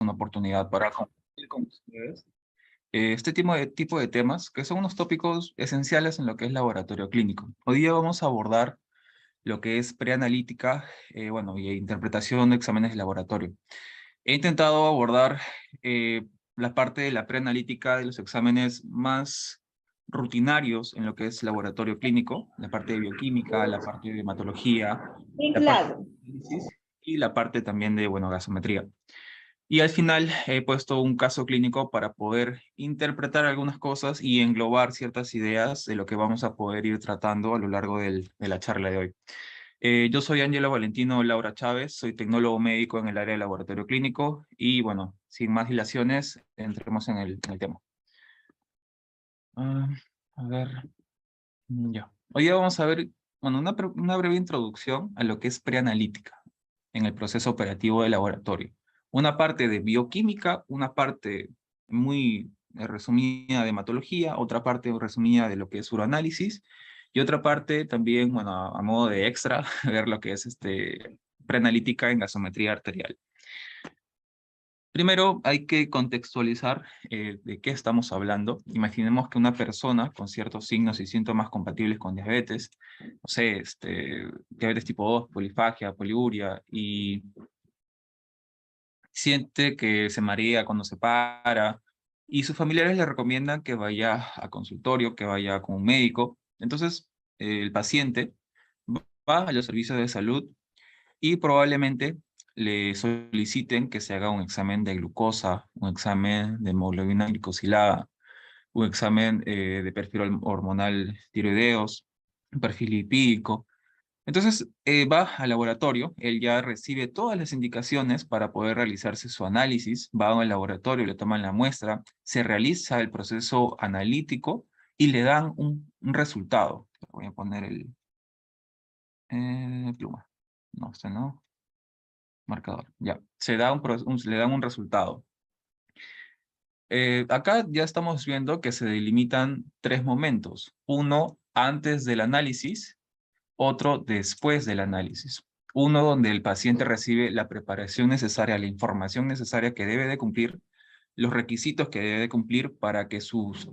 una oportunidad para compartir con ustedes este tipo de temas que son unos tópicos esenciales en lo que es laboratorio clínico. Hoy día vamos a abordar lo que es preanalítica, bueno, y interpretación de exámenes de laboratorio. He intentado abordar la parte de la preanalítica de los exámenes más rutinarios en lo que es laboratorio clínico, la parte de bioquímica, la parte de hematología, Bien la parte claro. de análisis y la parte también de, bueno, gasometría. Y al final he puesto un caso clínico para poder interpretar algunas cosas y englobar ciertas ideas de lo que vamos a poder ir tratando a lo largo de la charla de hoy. Yo soy Ángelo Valentino Laura Chávez, soy tecnólogo médico en el área de laboratorio clínico y bueno, sin más dilaciones, entremos en el tema. Ah, a ver, ya. Hoy día vamos a ver, bueno, una breve introducción a lo que es preanalítica en el proceso operativo de laboratorio. Una parte de bioquímica, una parte muy resumida de hematología, otra parte resumida de lo que es uroanálisis, y otra parte también, bueno, a modo de extra, ver lo que es preanalítica en gasometría arterial. Primero hay que contextualizar de qué estamos hablando. Imaginemos que una persona con ciertos signos y síntomas compatibles con diabetes, no sé, diabetes tipo 2, polifagia, poliuria, y siente que se marea cuando se para, y sus familiares le recomiendan que vaya a consultorio, que vaya con un médico. Entonces, el paciente va a los servicios de salud y probablemente le soliciten que se haga un examen de glucosa, un examen de hemoglobina glicosilada, un examen de perfil hormonal tiroideos, un perfil lipídico. Entonces va al laboratorio, él ya recibe todas las indicaciones para poder realizarse su análisis, va al laboratorio, le toman la muestra, se realiza el proceso analítico y le dan un resultado. Voy a poner el pluma. No, este no. Marcador, ya. Le dan un resultado. Acá ya estamos viendo que se delimitan tres momentos. Uno antes del análisis, otro después del análisis. Uno donde el paciente recibe la preparación necesaria, la información necesaria que debe de cumplir, los requisitos que debe de cumplir para que sus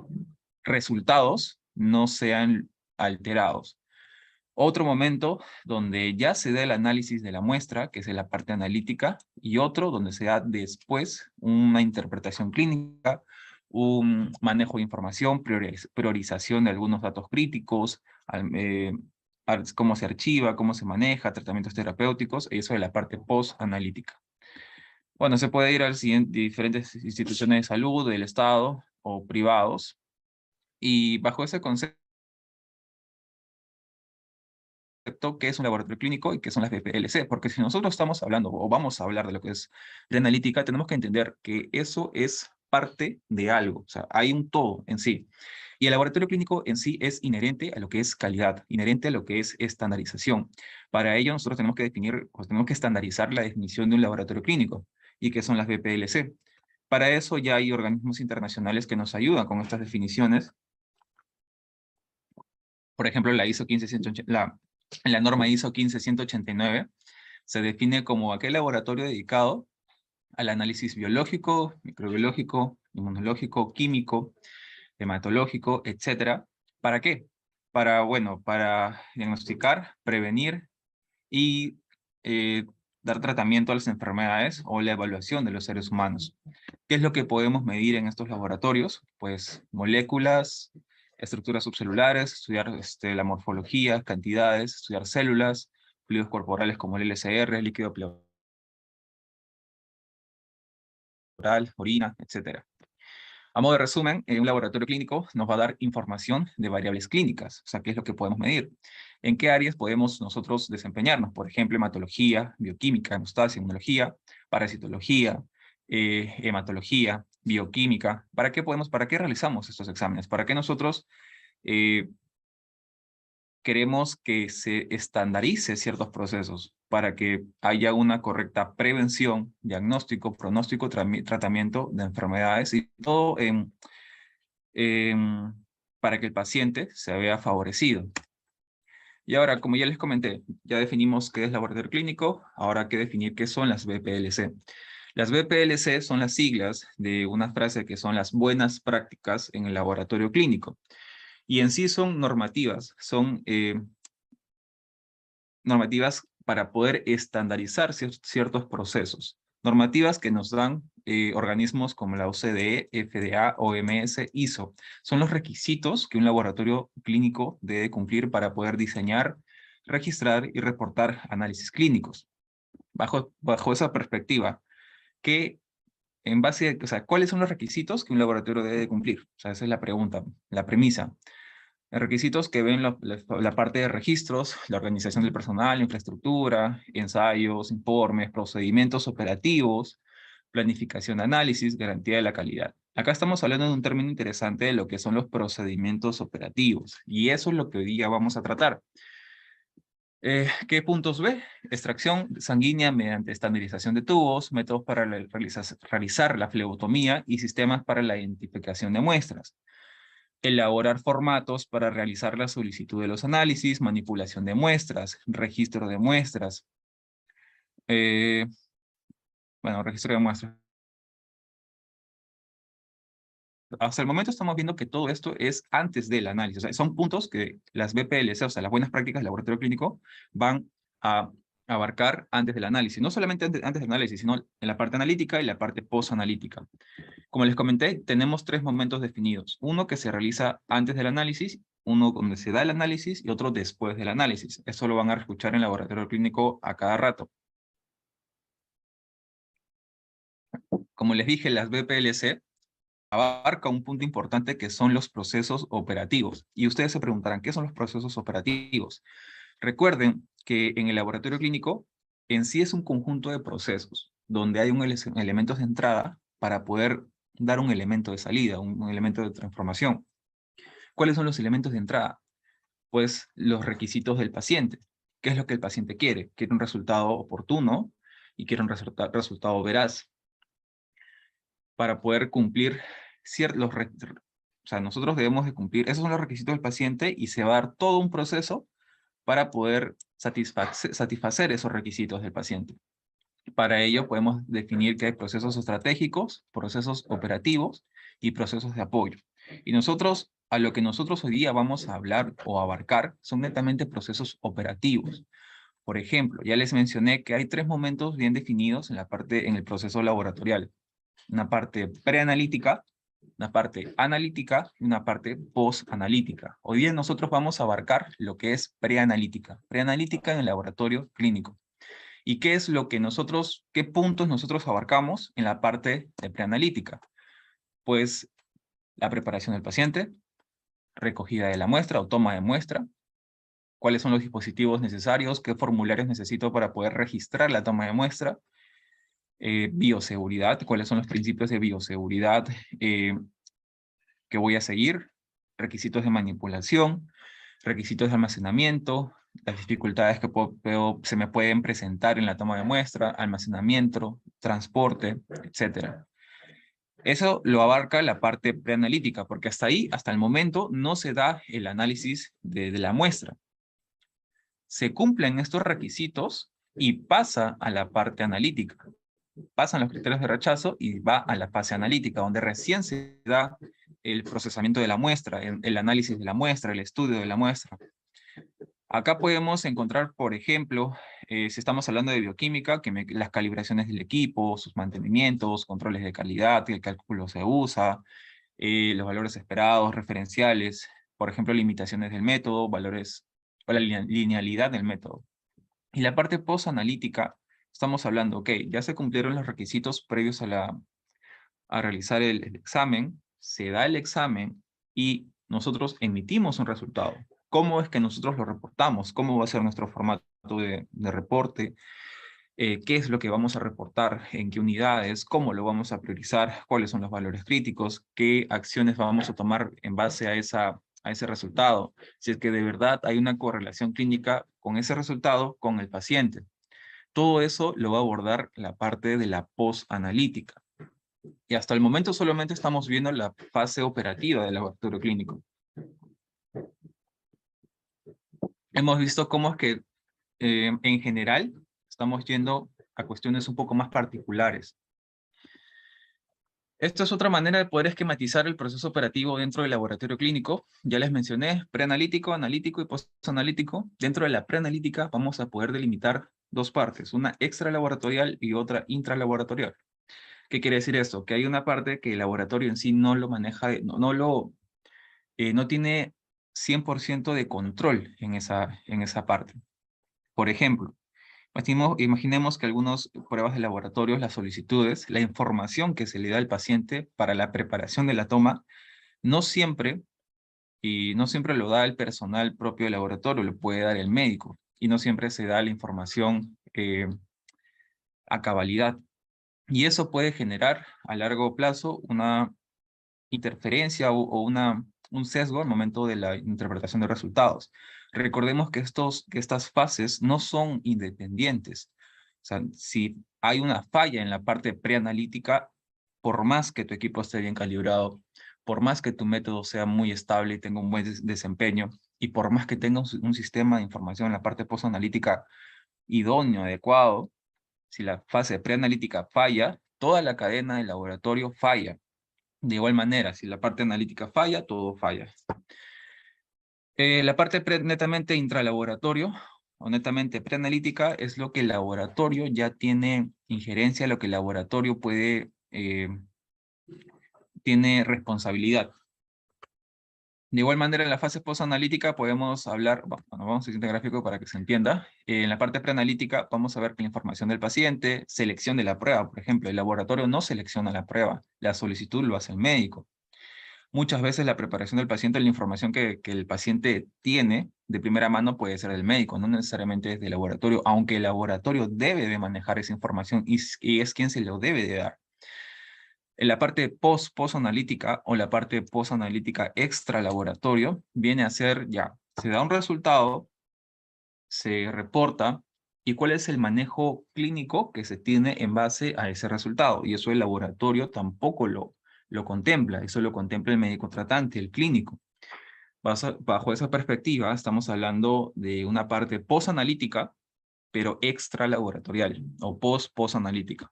resultados no sean alterados. Otro momento donde ya se da el análisis de la muestra, que es la parte analítica, y otro donde se da después una interpretación clínica, un manejo de información, priorización de algunos datos críticos, cómo se archiva, cómo se maneja, tratamientos terapéuticos, eso de la parte post-analítica. Bueno, se puede ir a diferentes instituciones de salud, del Estado o privados, y bajo ese concepto, qué es un laboratorio clínico y qué son las BPLC, porque si nosotros estamos hablando o vamos a hablar de lo que es la analítica, tenemos que entender que eso es parte de algo, o sea, hay un todo en sí. Y el laboratorio clínico en sí es inherente a lo que es calidad, inherente a lo que es estandarización. Para ello nosotros tenemos que definir, pues tenemos que estandarizar la definición de un laboratorio clínico y qué son las BPLC. Para eso ya hay organismos internacionales que nos ayudan con estas definiciones. Por ejemplo, la norma ISO 15189 se define como aquel laboratorio dedicado al análisis biológico, microbiológico, inmunológico, químico, hematológico, etcétera. ¿Para qué? Bueno, para diagnosticar, prevenir y dar tratamiento a las enfermedades o la evaluación de los seres humanos. ¿Qué es lo que podemos medir en estos laboratorios? Pues moléculas, estructuras subcelulares, estudiar la morfología, cantidades, estudiar células, fluidos corporales como el LCR, líquido pleural, orina, etc. A modo de resumen, un laboratorio clínico nos va a dar información de variables clínicas, o sea, qué es lo que podemos medir. ¿En qué áreas podemos nosotros desempeñarnos? Por ejemplo, hematología, bioquímica, hemostasia, inmunología, parasitología, hematología, bioquímica. ¿Para qué realizamos estos exámenes? ¿Para qué nosotros eh, queremos que se estandarice ciertos procesos para que haya una correcta prevención, diagnóstico, pronóstico, tratamiento de enfermedades y todo em, para que el paciente se vea favorecido? Y ahora, como ya les comenté, ya definimos qué es laboratorio clínico, ahora hay que definir qué son las BPLC. Las BPLC son las siglas de una frase que son las buenas prácticas en el laboratorio clínico. Y en sí son normativas, son normativas para poder estandarizar ciertos procesos. Normativas que nos dan organismos como la OCDE, FDA, OMS, ISO. Son los requisitos que un laboratorio clínico debe cumplir para poder diseñar, registrar y reportar análisis clínicos. Bajo esa perspectiva, que en base a, o sea, ¿cuáles son los requisitos que un laboratorio debe cumplir? O sea, esa es la pregunta, la premisa. Requisitos que ven la parte de registros, la organización del personal, infraestructura, ensayos, informes, procedimientos operativos, planificación de análisis, garantía de la calidad. Acá estamos hablando de un término interesante de lo que son los procedimientos operativos, y eso es lo que hoy día vamos a tratar. ¿Qué puntos ve? Extracción sanguínea mediante estandarización de tubos, métodos para realizar la flebotomía y sistemas para la identificación de muestras. Elaborar formatos para realizar la solicitud de los análisis, manipulación de muestras, registro de muestras. Bueno, registro de muestras. Hasta el momento estamos viendo que todo esto es antes del análisis. O sea, son puntos que las BPLC, o sea, las buenas prácticas del laboratorio clínico, van a abarcar antes del análisis. No solamente antes del análisis, sino en la parte analítica y la parte post-analítica. Como les comenté, tenemos 3 momentos definidos. Uno que se realiza antes del análisis, uno donde se da el análisis y otro después del análisis. Eso lo van a escuchar en el laboratorio clínico a cada rato. Como les dije, las BPLC abarca un punto importante que son los procesos operativos. Y ustedes se preguntarán, ¿qué son los procesos operativos? Recuerden que en el laboratorio clínico en sí es un conjunto de procesos donde hay elementos de entrada para poder dar un elemento de salida, un elemento de transformación. ¿Cuáles son los elementos de entrada? Pues los requisitos del paciente. ¿Qué es lo que el paciente quiere? Quiere un resultado oportuno y quiere un resultado veraz. Para poder cumplir ciertos, o sea, nosotros debemos de cumplir, esos son los requisitos del paciente y se va a dar todo un proceso para poder satisfacer esos requisitos del paciente. Para ello podemos definir que hay procesos estratégicos, procesos operativos y procesos de apoyo. Y nosotros, a lo que nosotros hoy día vamos a hablar o abarcar, son netamente procesos operativos. Por ejemplo, ya les mencioné que hay 3 momentos bien definidos en el proceso laboratorial. Una parte preanalítica, una parte analítica y una parte postanalítica. Hoy día nosotros vamos a abarcar lo que es preanalítica. Preanalítica en el laboratorio clínico. ¿Y qué es lo que qué puntos nosotros abarcamos en la parte de preanalítica? Pues la preparación del paciente, recogida de la muestra o toma de muestra, cuáles son los dispositivos necesarios, qué formularios necesito para poder registrar la toma de muestra, bioseguridad, cuáles son los principios de bioseguridad que voy a seguir, requisitos de manipulación, requisitos de almacenamiento, las dificultades que se me pueden presentar en la toma de muestra, almacenamiento, transporte, etc. Eso lo abarca la parte preanalítica, porque hasta ahí, hasta el momento, no se da el análisis de la muestra. Se cumplen estos requisitos y pasa a la parte analítica. Pasan los criterios de rechazo y va a la fase analítica, donde recién se da el procesamiento de la muestra, el análisis de la muestra, el estudio de la muestra. Acá podemos encontrar, por ejemplo, si estamos hablando de bioquímica, las calibraciones del equipo, sus mantenimientos, controles de calidad, qué cálculo se usa, los valores esperados, referenciales, por ejemplo, limitaciones del método, valores o la linealidad del método. Y la parte post-analítica, estamos hablando, ok, ya se cumplieron los requisitos previos a realizar el examen, se da el examen y nosotros emitimos un resultado. ¿Cómo es que nosotros lo reportamos? ¿Cómo va a ser nuestro formato de reporte? ¿Qué es lo que vamos a reportar? ¿En qué unidades? ¿Cómo lo vamos a priorizar? ¿Cuáles son los valores críticos? ¿Qué acciones vamos a tomar en base a ese resultado? Si es que de verdad hay una correlación clínica con ese resultado con el paciente. Todo eso lo va a abordar la parte de la post-analítica. Y hasta el momento solamente estamos viendo la fase operativa del laboratorio clínico. Hemos visto cómo es que en general estamos yendo a cuestiones un poco más particulares. Esto es otra manera de poder esquematizar el proceso operativo dentro del laboratorio clínico. Ya les mencioné, preanalítico, analítico y postanalítico. Dentro de la preanalítica vamos a poder delimitar dos partes, una extralaboratorial y otra intralaboratorial. ¿Qué quiere decir esto? Que hay una parte que el laboratorio en sí no lo maneja, no tiene 100% de control en esa parte. Por ejemplo, imaginemos que algunas pruebas de laboratorios, las solicitudes, la información que se le da al paciente para la preparación de la toma, no siempre, y no siempre lo da el personal propio del laboratorio, lo puede dar el médico, y no siempre se da la información a cabalidad. Y eso puede generar a largo plazo una interferencia o un sesgo al momento de la interpretación de resultados. Recordemos que estas fases no son independientes. O sea, si hay una falla en la parte preanalítica, por más que tu equipo esté bien calibrado, por más que tu método sea muy estable y tenga un buen desempeño, y por más que tengas un sistema de información en la parte postanalítica idóneo, adecuado, si la fase preanalítica falla, toda la cadena del laboratorio falla. De igual manera, si la parte analítica falla, todo falla. La parte netamente intralaboratorio o netamente preanalítica es lo que el laboratorio ya tiene injerencia, lo que el laboratorio tiene responsabilidad. De igual manera, en la fase postanalítica podemos hablar, bueno, vamos al siguiente gráfico para que se entienda. En la parte preanalítica vamos a ver que la información del paciente, selección de la prueba, por ejemplo, el laboratorio no selecciona la prueba, la solicitud lo hace el médico. Muchas veces la preparación del paciente, la información que el paciente tiene de primera mano puede ser del médico, no necesariamente es del laboratorio, aunque el laboratorio debe de manejar esa información y es quien se lo debe de dar. En la parte post-analítica o la parte post-analítica extra laboratorio viene a ser ya, se da un resultado, se reporta y cuál es el manejo clínico que se tiene en base a ese resultado. Y eso el laboratorio tampoco lo contempla, eso lo contempla el médico tratante, el clínico. Bajo esa perspectiva, estamos hablando de una parte post-analítica, pero extra laboratorial o post-analítica.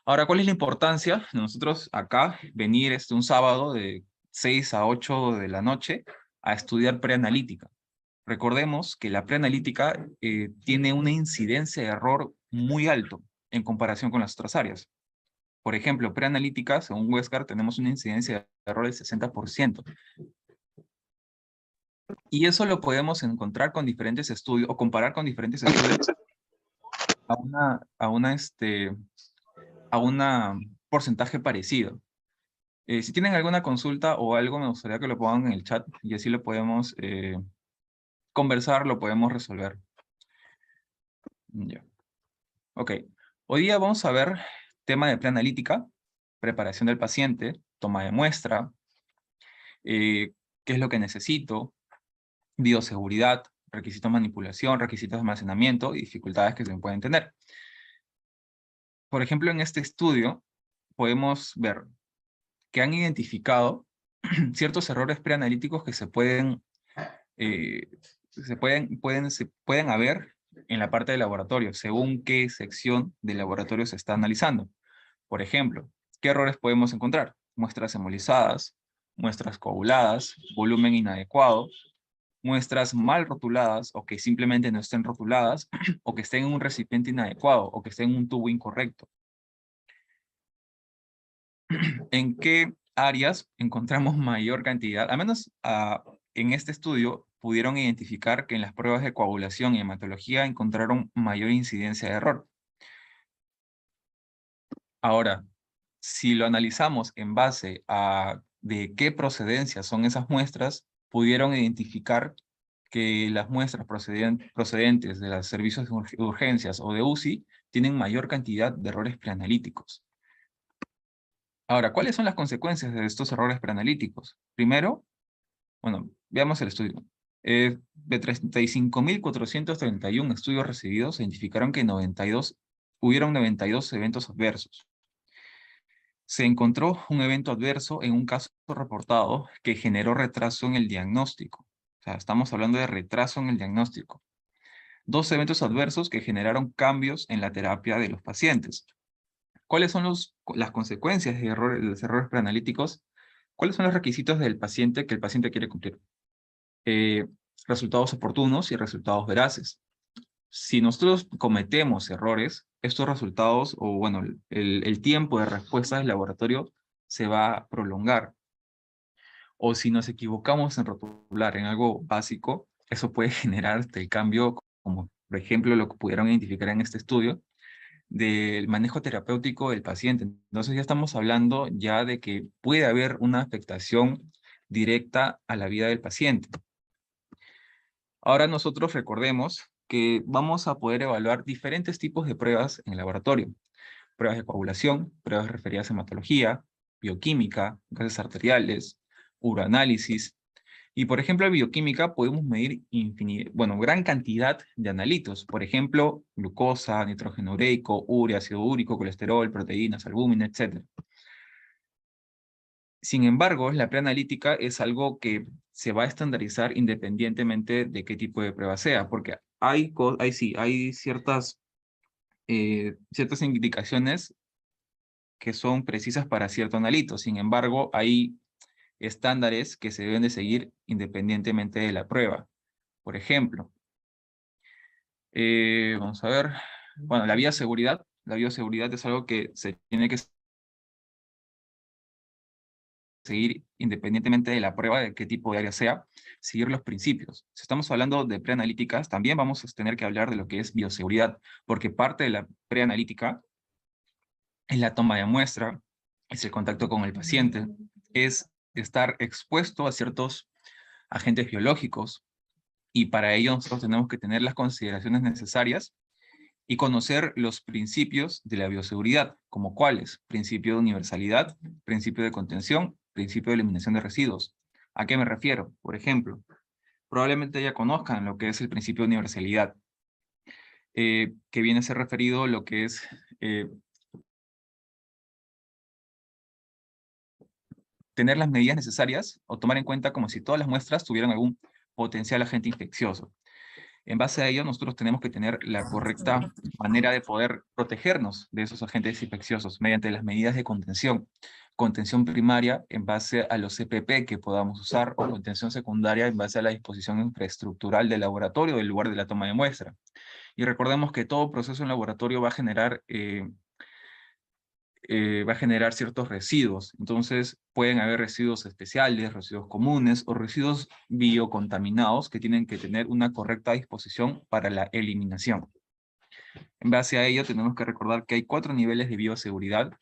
Ahora, ¿cuál es la importancia de nosotros acá venir un sábado de 6 a 8 de la noche a estudiar preanalítica? Recordemos que la preanalítica tiene una incidencia de error muy alto en comparación con las otras áreas. Por ejemplo, preanalítica, según Westcard, tenemos una incidencia de error del 60%. Y eso lo podemos encontrar con diferentes estudios, o comparar con diferentes estudios a una porcentaje parecido. Si tienen alguna consulta o algo, me gustaría que lo pongan en el chat y así lo podemos conversar, lo podemos resolver. Ya. Ok. Hoy día vamos a ver tema de preanalítica, preparación del paciente, toma de muestra, qué es lo que necesito, bioseguridad, requisitos de manipulación, requisitos de almacenamiento y dificultades que se pueden tener. Por ejemplo, en este estudio podemos ver que han identificado ciertos errores preanalíticos que se pueden haber en la parte del laboratorio, según qué sección del laboratorio se está analizando. Por ejemplo, ¿qué errores podemos encontrar? Muestras hemolizadas, muestras coaguladas, volumen inadecuado, muestras mal rotuladas o que simplemente no estén rotuladas, o que estén en un recipiente inadecuado, o que estén en un tubo incorrecto. ¿En qué áreas encontramos mayor cantidad? Al menos en este estudio pudieron identificar que en las pruebas de coagulación y hematología encontraron mayor incidencia de error. Ahora, si lo analizamos en base a de qué procedencia son esas muestras, pudieron identificar que las muestras procedentes de los servicios de urgencias o de UCI tienen mayor cantidad de errores preanalíticos. Ahora, ¿cuáles son las consecuencias de estos errores preanalíticos? Primero, bueno, veamos el estudio. De 35.431 estudios recibidos, se identificaron que hubieron 92 eventos adversos. Se encontró un evento adverso en un caso reportado que generó retraso en el diagnóstico. O sea, estamos hablando de retraso en el diagnóstico. 2 eventos adversos que generaron cambios en la terapia de los pacientes. ¿Cuáles son las consecuencias de los errores preanalíticos? ¿Cuáles son los requisitos del paciente que el paciente quiere cumplir? Eh, Resultados oportunos y resultados veraces. Si nosotros cometemos errores, estos resultados, o bueno, el tiempo de respuesta del laboratorio se va a prolongar. O si nos equivocamos en rotular en algo básico, eso puede generar el cambio, como por ejemplo lo que pudieron identificar en este estudio, del manejo terapéutico del paciente. Entonces ya estamos hablando ya de que puede haber una afectación directa a la vida del paciente. Ahora nosotros recordemos que vamos a poder evaluar diferentes tipos de pruebas en el laboratorio. Pruebas de coagulación, pruebas referidas a hematología, bioquímica, gases arteriales, uroanálisis. Y por ejemplo, en bioquímica podemos medir gran cantidad de analitos. Por ejemplo, glucosa, nitrógeno ureico, urea, ácido úrico, colesterol, proteínas, albúmina, etc. Sin embargo, la preanalítica es algo que se va a estandarizar independientemente de qué tipo de prueba sea, porque hay ciertas indicaciones que son precisas para cierto analito. Sin embargo, hay estándares que se deben de seguir independientemente de la prueba. Por ejemplo, vamos a ver, bueno, la bioseguridad. La bioseguridad es algo que se tiene que seguir independientemente de la prueba, de qué tipo de área sea, seguir los principios. Si estamos hablando de preanalíticas, también vamos a tener que hablar de lo que es bioseguridad, porque parte de la preanalítica es la toma de muestra, es el contacto con el paciente, es estar expuesto a ciertos agentes biológicos, y para ello nosotros tenemos que tener las consideraciones necesarias y conocer los principios de la bioseguridad, como cuáles: principio de universalidad, principio de contención, principio de eliminación de residuos. ¿A qué me refiero? Por ejemplo, probablemente ya conozcan lo que es el principio de universalidad, que viene a ser referido a lo que es tener las medidas necesarias o tomar en cuenta como si todas las muestras tuvieran algún potencial agente infeccioso. En base a ello, nosotros tenemos que tener la correcta manera de poder protegernos de esos agentes infecciosos mediante las medidas de contención. Contención primaria en base a los CPP que podamos usar, o contención secundaria en base a la disposición infraestructural del laboratorio, del lugar de la toma de muestra. Y recordemos que todo proceso en laboratorio va a generar ciertos residuos. Entonces, pueden haber residuos especiales, residuos comunes o residuos biocontaminados que tienen que tener una correcta disposición para la eliminación. En base a ello, tenemos que recordar que hay 4 niveles de bioseguridad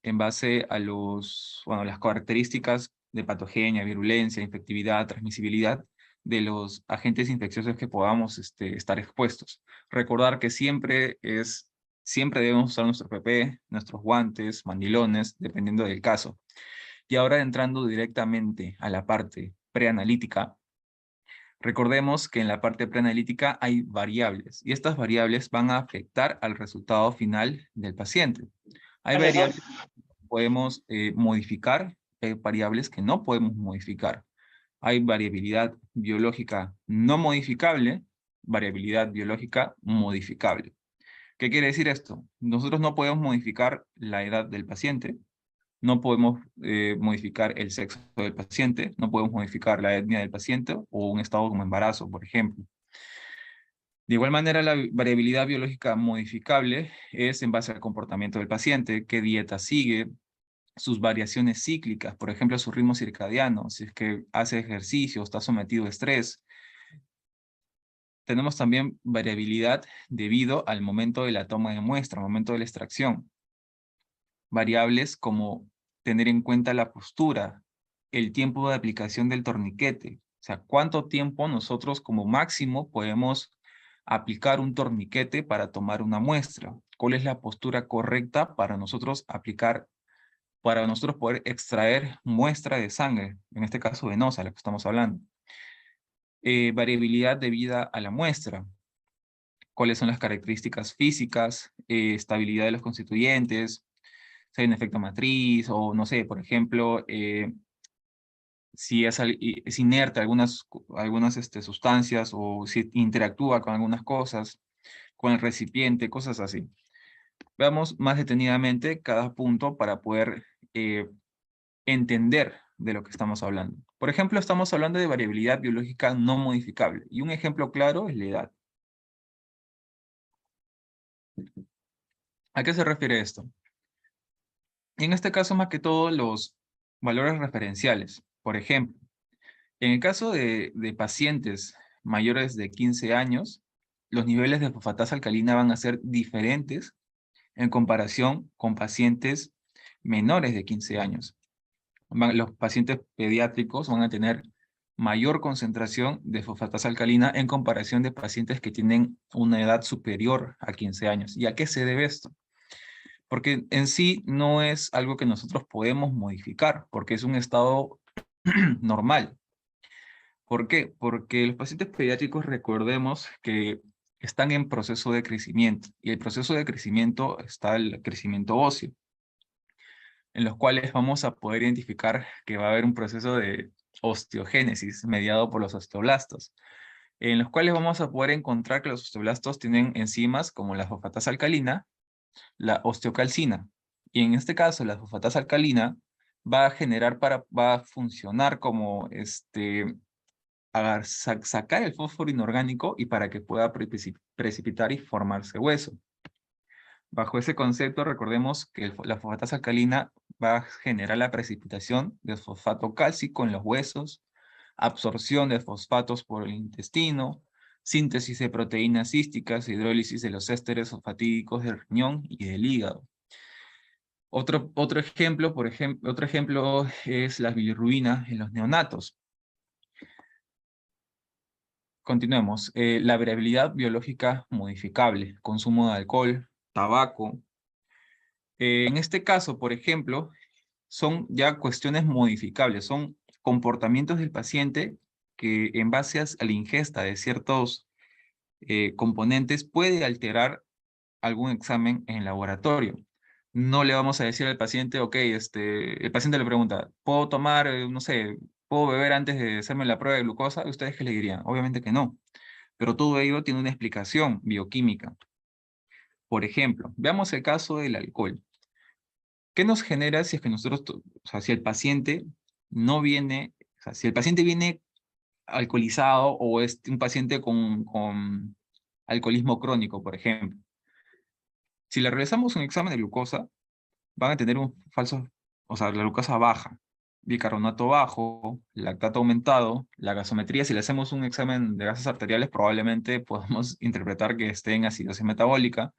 en base a las características de patogenia, virulencia, infectividad, transmisibilidad de los agentes infecciosos que podamos estar expuestos. Recordar que siempre debemos usar nuestro PP, nuestros guantes, mandilones, dependiendo del caso. Y ahora entrando directamente a la parte preanalítica, recordemos que en la parte preanalítica hay variables, y estas variables van a afectar al resultado final del paciente. Hay variables que podemos modificar, hay variables que no podemos modificar. Hay variabilidad biológica no modificable, variabilidad biológica modificable. ¿Qué quiere decir esto? Nosotros no podemos modificar la edad del paciente, no podemos modificar el sexo del paciente, no podemos modificar la etnia del paciente o un estado como embarazo, por ejemplo. De igual manera, la variabilidad biológica modificable es en base al comportamiento del paciente, qué dieta sigue, sus variaciones cíclicas, por ejemplo, su ritmo circadiano, si es que hace ejercicio, está sometido a estrés. Tenemos también variabilidad debido al momento de la toma de muestra, al momento de la extracción. Variables como tener en cuenta la postura, el tiempo de aplicación del torniquete, o sea, cuánto tiempo nosotros como máximo podemos aplicar un torniquete para tomar una muestra, cuál es la postura correcta para nosotros poder extraer muestra de sangre, en este caso venosa, la que estamos hablando. Variabilidad debida a la muestra, cuáles son las características físicas, estabilidad de los constituyentes, si hay un efecto matriz, o no sé, por ejemplo, si es inerte algunas sustancias, o si interactúa con algunas cosas, con el recipiente, cosas así. Veamos más detenidamente cada punto para poder entender de lo que estamos hablando. Por ejemplo, estamos hablando de variabilidad biológica no modificable. Y un ejemplo claro es la edad. ¿A qué se refiere esto? En este caso, más que todo, los valores referenciales. Por ejemplo, en el caso de pacientes mayores de 15 años, los niveles de fosfatasa alcalina van a ser diferentes en comparación con pacientes menores de 15 años. Los pacientes pediátricos van a tener mayor concentración de fosfatasa alcalina en comparación de pacientes que tienen una edad superior a 15 años. ¿Y a qué se debe esto? Porque en sí no es algo que nosotros podemos modificar, porque es un estado normal. ¿Por qué? Porque los pacientes pediátricos, recordemos que están en proceso de crecimiento, y el proceso de crecimiento está el crecimiento óseo, en los cuales vamos a poder identificar que va a haber un proceso de osteogénesis mediado por los osteoblastos, en los cuales vamos a poder encontrar que los osteoblastos tienen enzimas como la fosfatasa alcalina, la osteocalcina, y en este caso la fosfatasa alcalina va a va a funcionar como sacar el fósforo inorgánico y para que pueda precipitar y formarse hueso. Bajo ese concepto, recordemos que la fosfatasa alcalina va a generar la precipitación de fosfato cálcico en los huesos, absorción de fosfatos por el intestino, síntesis de proteínas císticas, hidrólisis de los ésteres fosfatídicos del riñón y del hígado. Otro ejemplo es la bilirrubina en los neonatos. Continuemos. La variabilidad biológica modificable, consumo de alcohol, tabaco. En este caso, por ejemplo, son ya cuestiones modificables, son comportamientos del paciente que en base a la ingesta de ciertos componentes puede alterar algún examen en laboratorio. No le vamos a decir al paciente, ok, el paciente le pregunta, ¿puedo tomar, no sé, puedo beber antes de hacerme la prueba de glucosa? ¿Ustedes qué le dirían? Obviamente que no. Pero todo ello tiene una explicación bioquímica. Por ejemplo, veamos el caso del alcohol. ¿Qué nos genera si es que nosotros, o sea, si el paciente no viene, o sea, si el paciente viene alcoholizado o es un paciente con alcoholismo crónico, por ejemplo? Si le realizamos un examen de glucosa, van a tener un falso, o sea, la glucosa baja, bicarbonato bajo, lactato aumentado, la gasometría. Si le hacemos un examen de gases arteriales, probablemente podamos interpretar que esté en acidosis metabólica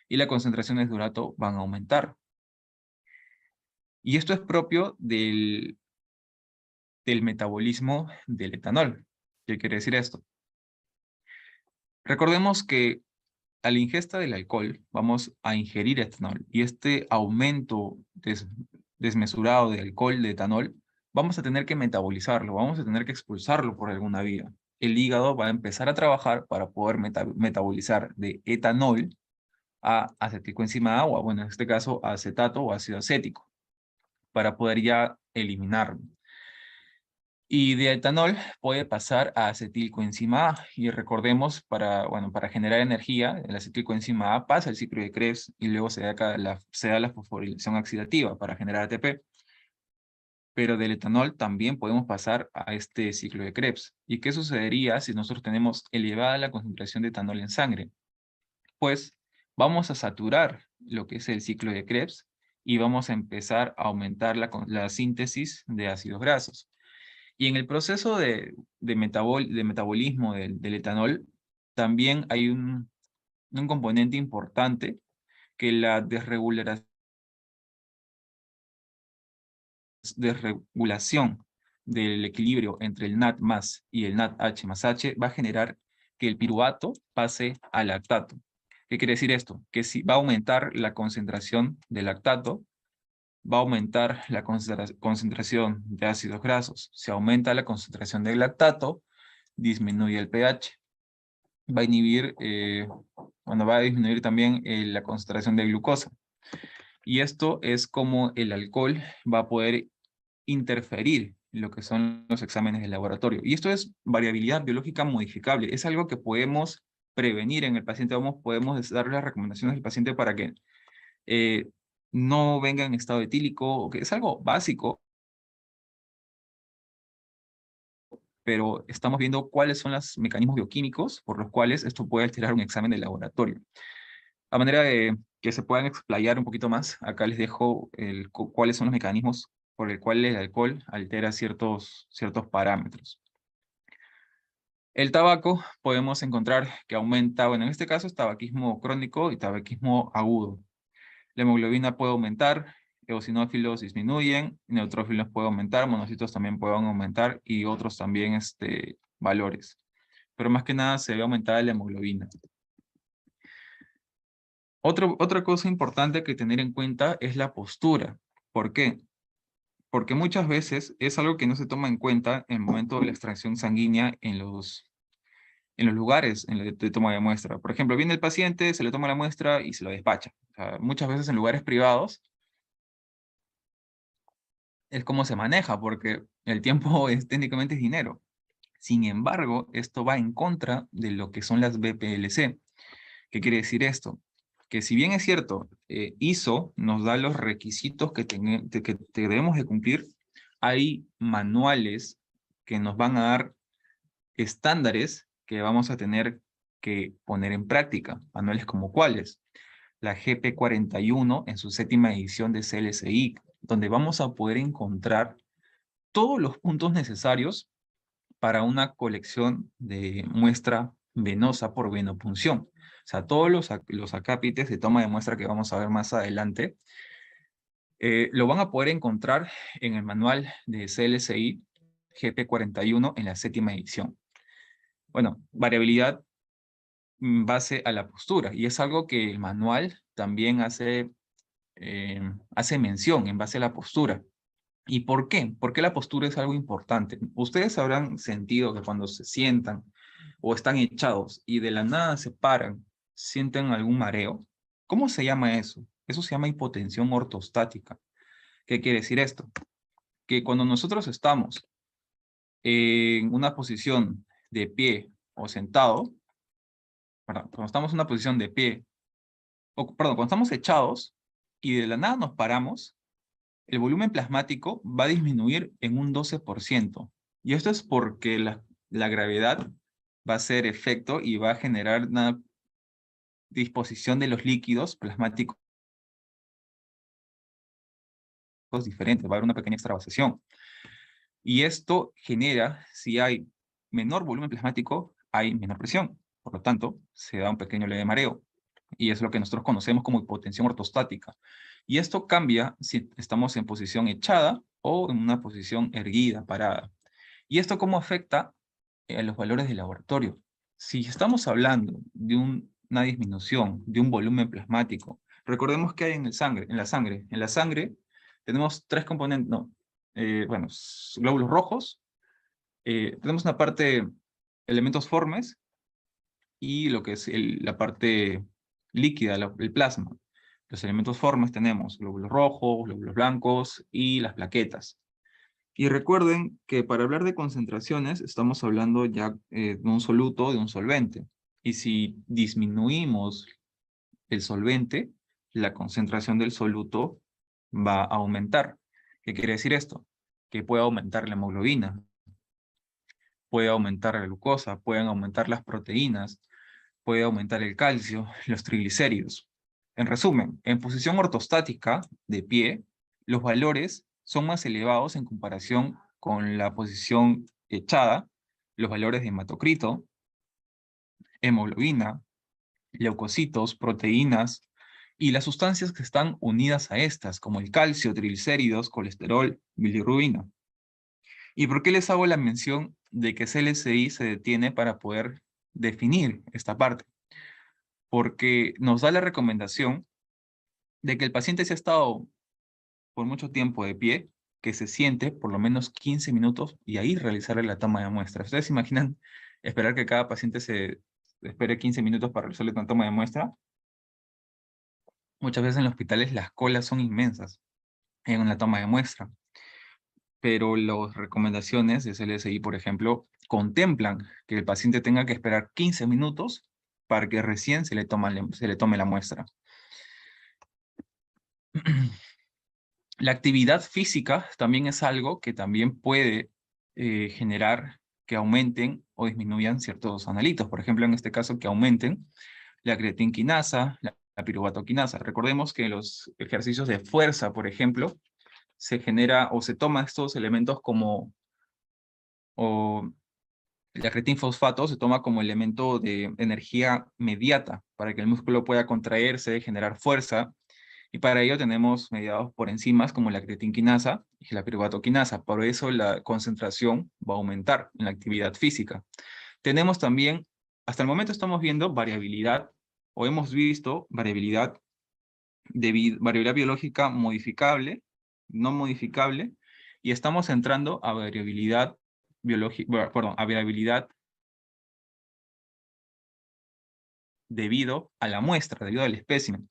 y las concentraciones de urato van a aumentar. Y esto es propio del metabolismo del etanol. ¿Qué quiere decir esto? Recordemos que a la ingesta del alcohol vamos a ingerir etanol, y este aumento desmesurado de alcohol, de etanol, vamos a tener que metabolizarlo, vamos a tener que expulsarlo por alguna vía. El hígado va a empezar a trabajar para poder metabolizar de etanol a acetilcoenzima A, o bueno, en este caso a acetato o ácido acético, para poder ya eliminarlo. Y de etanol puede pasar a acetilcoenzima A. Y recordemos, para generar energía, el acetilcoenzima A pasa el ciclo de Krebs y luego se da la fosforilación oxidativa para generar ATP. Pero del etanol también podemos pasar a este ciclo de Krebs. ¿Y qué sucedería si nosotros tenemos elevada la concentración de etanol en sangre? Pues vamos a saturar lo que es el ciclo de Krebs y vamos a empezar a aumentar la síntesis de ácidos grasos. Y en el proceso de metabolismo del etanol, también hay un componente importante, que la desregulación del equilibrio entre el NAD+ y el NADH+H va a generar que el piruvato pase al lactato. ¿Qué quiere decir esto? Que si va a aumentar la concentración de lactato, va a aumentar la concentración de ácidos grasos. Si aumenta la concentración de lactato, disminuye el pH. Va a inhibir, va a disminuir también la concentración de glucosa. Y esto es como el alcohol va a poder interferir en lo que son los exámenes de laboratorio. Y esto es variabilidad biológica modificable. Es algo que podemos prevenir en el paciente. Podemos darle las recomendaciones al paciente para que no venga en estado etílico, que es algo básico, pero estamos viendo cuáles son los mecanismos bioquímicos por los cuales esto puede alterar un examen de laboratorio. A manera de que se puedan explayar un poquito más, acá les dejo cuáles son los mecanismos por el cual el alcohol altera ciertos parámetros. El tabaco podemos encontrar que aumenta, bueno, en este caso es tabaquismo crónico y tabaquismo agudo. La hemoglobina puede aumentar, eosinófilos disminuyen, neutrófilos puede aumentar, monocitos también pueden aumentar y otros también valores. Pero más que nada se ve aumentada la hemoglobina. Otra cosa importante que tener en cuenta es la postura. ¿Por qué? Porque muchas veces es algo que no se toma en cuenta en el momento de la extracción sanguínea en los lugares en los de toma de muestra. Por ejemplo, viene el paciente, se le toma la muestra y se lo despacha. O sea, muchas veces en lugares privados es como se maneja, porque el tiempo técnicamente es dinero. Sin embargo, esto va en contra de lo que son las BPLC. ¿Qué quiere decir esto? Que si bien es cierto, ISO nos da los requisitos que debemos de cumplir, hay manuales que nos van a dar estándares que vamos a tener que poner en práctica. Manuales como cuáles. La GP41 en su 7ª edición de CLSI, donde vamos a poder encontrar todos los puntos necesarios para una colección de muestra venosa por venopunción. O sea, todos los acápites de toma de muestra que vamos a ver más adelante, lo van a poder encontrar en el manual de CLSI GP41 en la 7ª edición. Bueno, variabilidad en base a la postura, y es algo que el manual también hace mención en base a la postura. ¿Y por qué? ¿Por qué la postura es algo importante? Ustedes habrán sentido que cuando se sientan o están echados y de la nada se paran, sienten algún mareo. ¿Cómo se llama eso? Eso se llama hipotensión ortostática. ¿Qué quiere decir esto? Que cuando nosotros estamos en una posición de pie o sentado, perdón, cuando estamos en una posición de pie, perdón, cuando estamos echados y de la nada nos paramos, el volumen plasmático va a disminuir en un 12%. Y esto es porque la gravedad va a hacer efecto y va a generar una disposición de los líquidos plasmáticos diferentes, va a haber una pequeña extravasación. Y esto genera, si hay menor volumen plasmático, hay menor presión. Por lo tanto, se da un pequeño leve mareo. Y es lo que nosotros conocemos como hipotensión ortostática. Y esto cambia si estamos en posición echada o en una posición erguida, parada. ¿Y esto cómo afecta a los valores de laboratorio? Si estamos hablando de una disminución de un volumen plasmático, recordemos que hay en la sangre. En la sangre tenemos tres componentes, bueno, glóbulos rojos, tenemos una parte, elementos formes, y lo que es la parte líquida, el plasma. Los elementos formes tenemos glóbulos rojos, glóbulos blancos y las plaquetas. Y recuerden que para hablar de concentraciones estamos hablando ya de un soluto, de un solvente. Y si disminuimos el solvente, la concentración del soluto va a aumentar. ¿Qué quiere decir esto? Que puede aumentar la hemoglobina, puede aumentar la glucosa, pueden aumentar las proteínas, puede aumentar el calcio, los triglicéridos. En resumen, en posición ortostática, de pie, los valores son más elevados en comparación con la posición echada, los valores de hematocrito, hemoglobina, leucocitos, proteínas, y las sustancias que están unidas a estas, como el calcio, triglicéridos, colesterol, bilirrubina. ¿Y por qué les hago la mención de que CLSI se detiene para poder definir esta parte? Porque nos da la recomendación de que el paciente se ha estado por mucho tiempo de pie, que se siente por lo menos 15 minutos y ahí realizarle la toma de muestra. ¿Ustedes se imaginan esperar que cada paciente se espere 15 minutos para realizarle una toma de muestra? Muchas veces en los hospitales las colas son inmensas en la toma de muestra, pero las recomendaciones de CLSI, por ejemplo, contemplan que el paciente tenga que esperar 15 minutos para que recién se le tome la muestra. La actividad física también es algo que también puede generar que aumenten o disminuyan ciertos analitos. Por ejemplo, en este caso, que aumenten la creatinquinasa, la piruvatoquinasa. Recordemos que en los ejercicios de fuerza, por ejemplo, se genera o se toma estos elementos como, o la creatinfosfato se toma como elemento de energía mediata para que el músculo pueda contraerse, generar fuerza, y para ello tenemos mediados por enzimas como la creatinquinasa y la piruvatoquinasa. Por eso la concentración va a aumentar en la actividad física. Tenemos también, hasta el momento estamos viendo variabilidad, o hemos visto variabilidad variabilidad biológica modificable, no modificable, y estamos entrando a variabilidad biológica, perdón, a variabilidad debido a la muestra, debido al espécimen.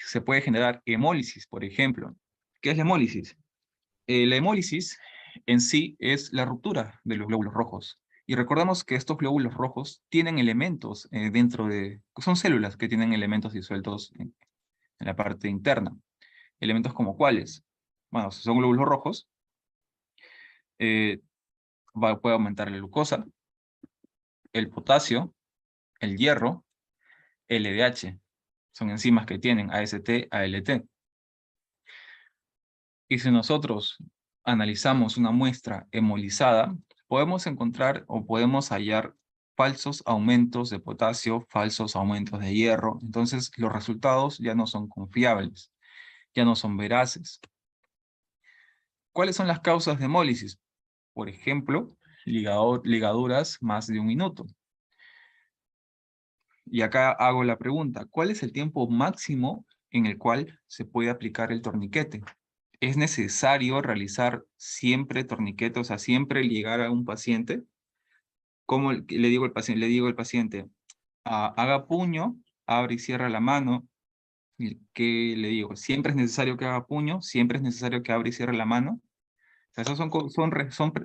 Se puede generar hemólisis, por ejemplo. ¿Qué es la hemólisis? La hemólisis en sí es la ruptura de los glóbulos rojos. Y recordamos que estos glóbulos rojos tienen elementos son células que tienen elementos disueltos en la parte interna. Elementos como cuáles. Bueno, si son glóbulos rojos, eh, puede aumentar la glucosa, el potasio, el hierro, LDH. Son enzimas que tienen AST, ALT. Y si nosotros analizamos una muestra hemolizada, podemos encontrar o podemos hallar falsos aumentos de potasio, falsos aumentos de hierro. Entonces, los resultados ya no son confiables, ya no son veraces. ¿Cuáles son las causas de hemólisis? Por ejemplo, ligaduras más de 1 minuto. Y acá hago la pregunta, ¿cuál es el tiempo máximo en el cual se puede aplicar el torniquete? ¿Es necesario realizar siempre torniquete, o sea, siempre ligar a un paciente? ¿Cómo le digo al paciente? Le digo al paciente, haga puño, abre y cierra la mano. ¿Y qué le digo? ¿Siempre es necesario que haga puño? ¿Siempre es necesario que abra y cierre la mano? O sea, esos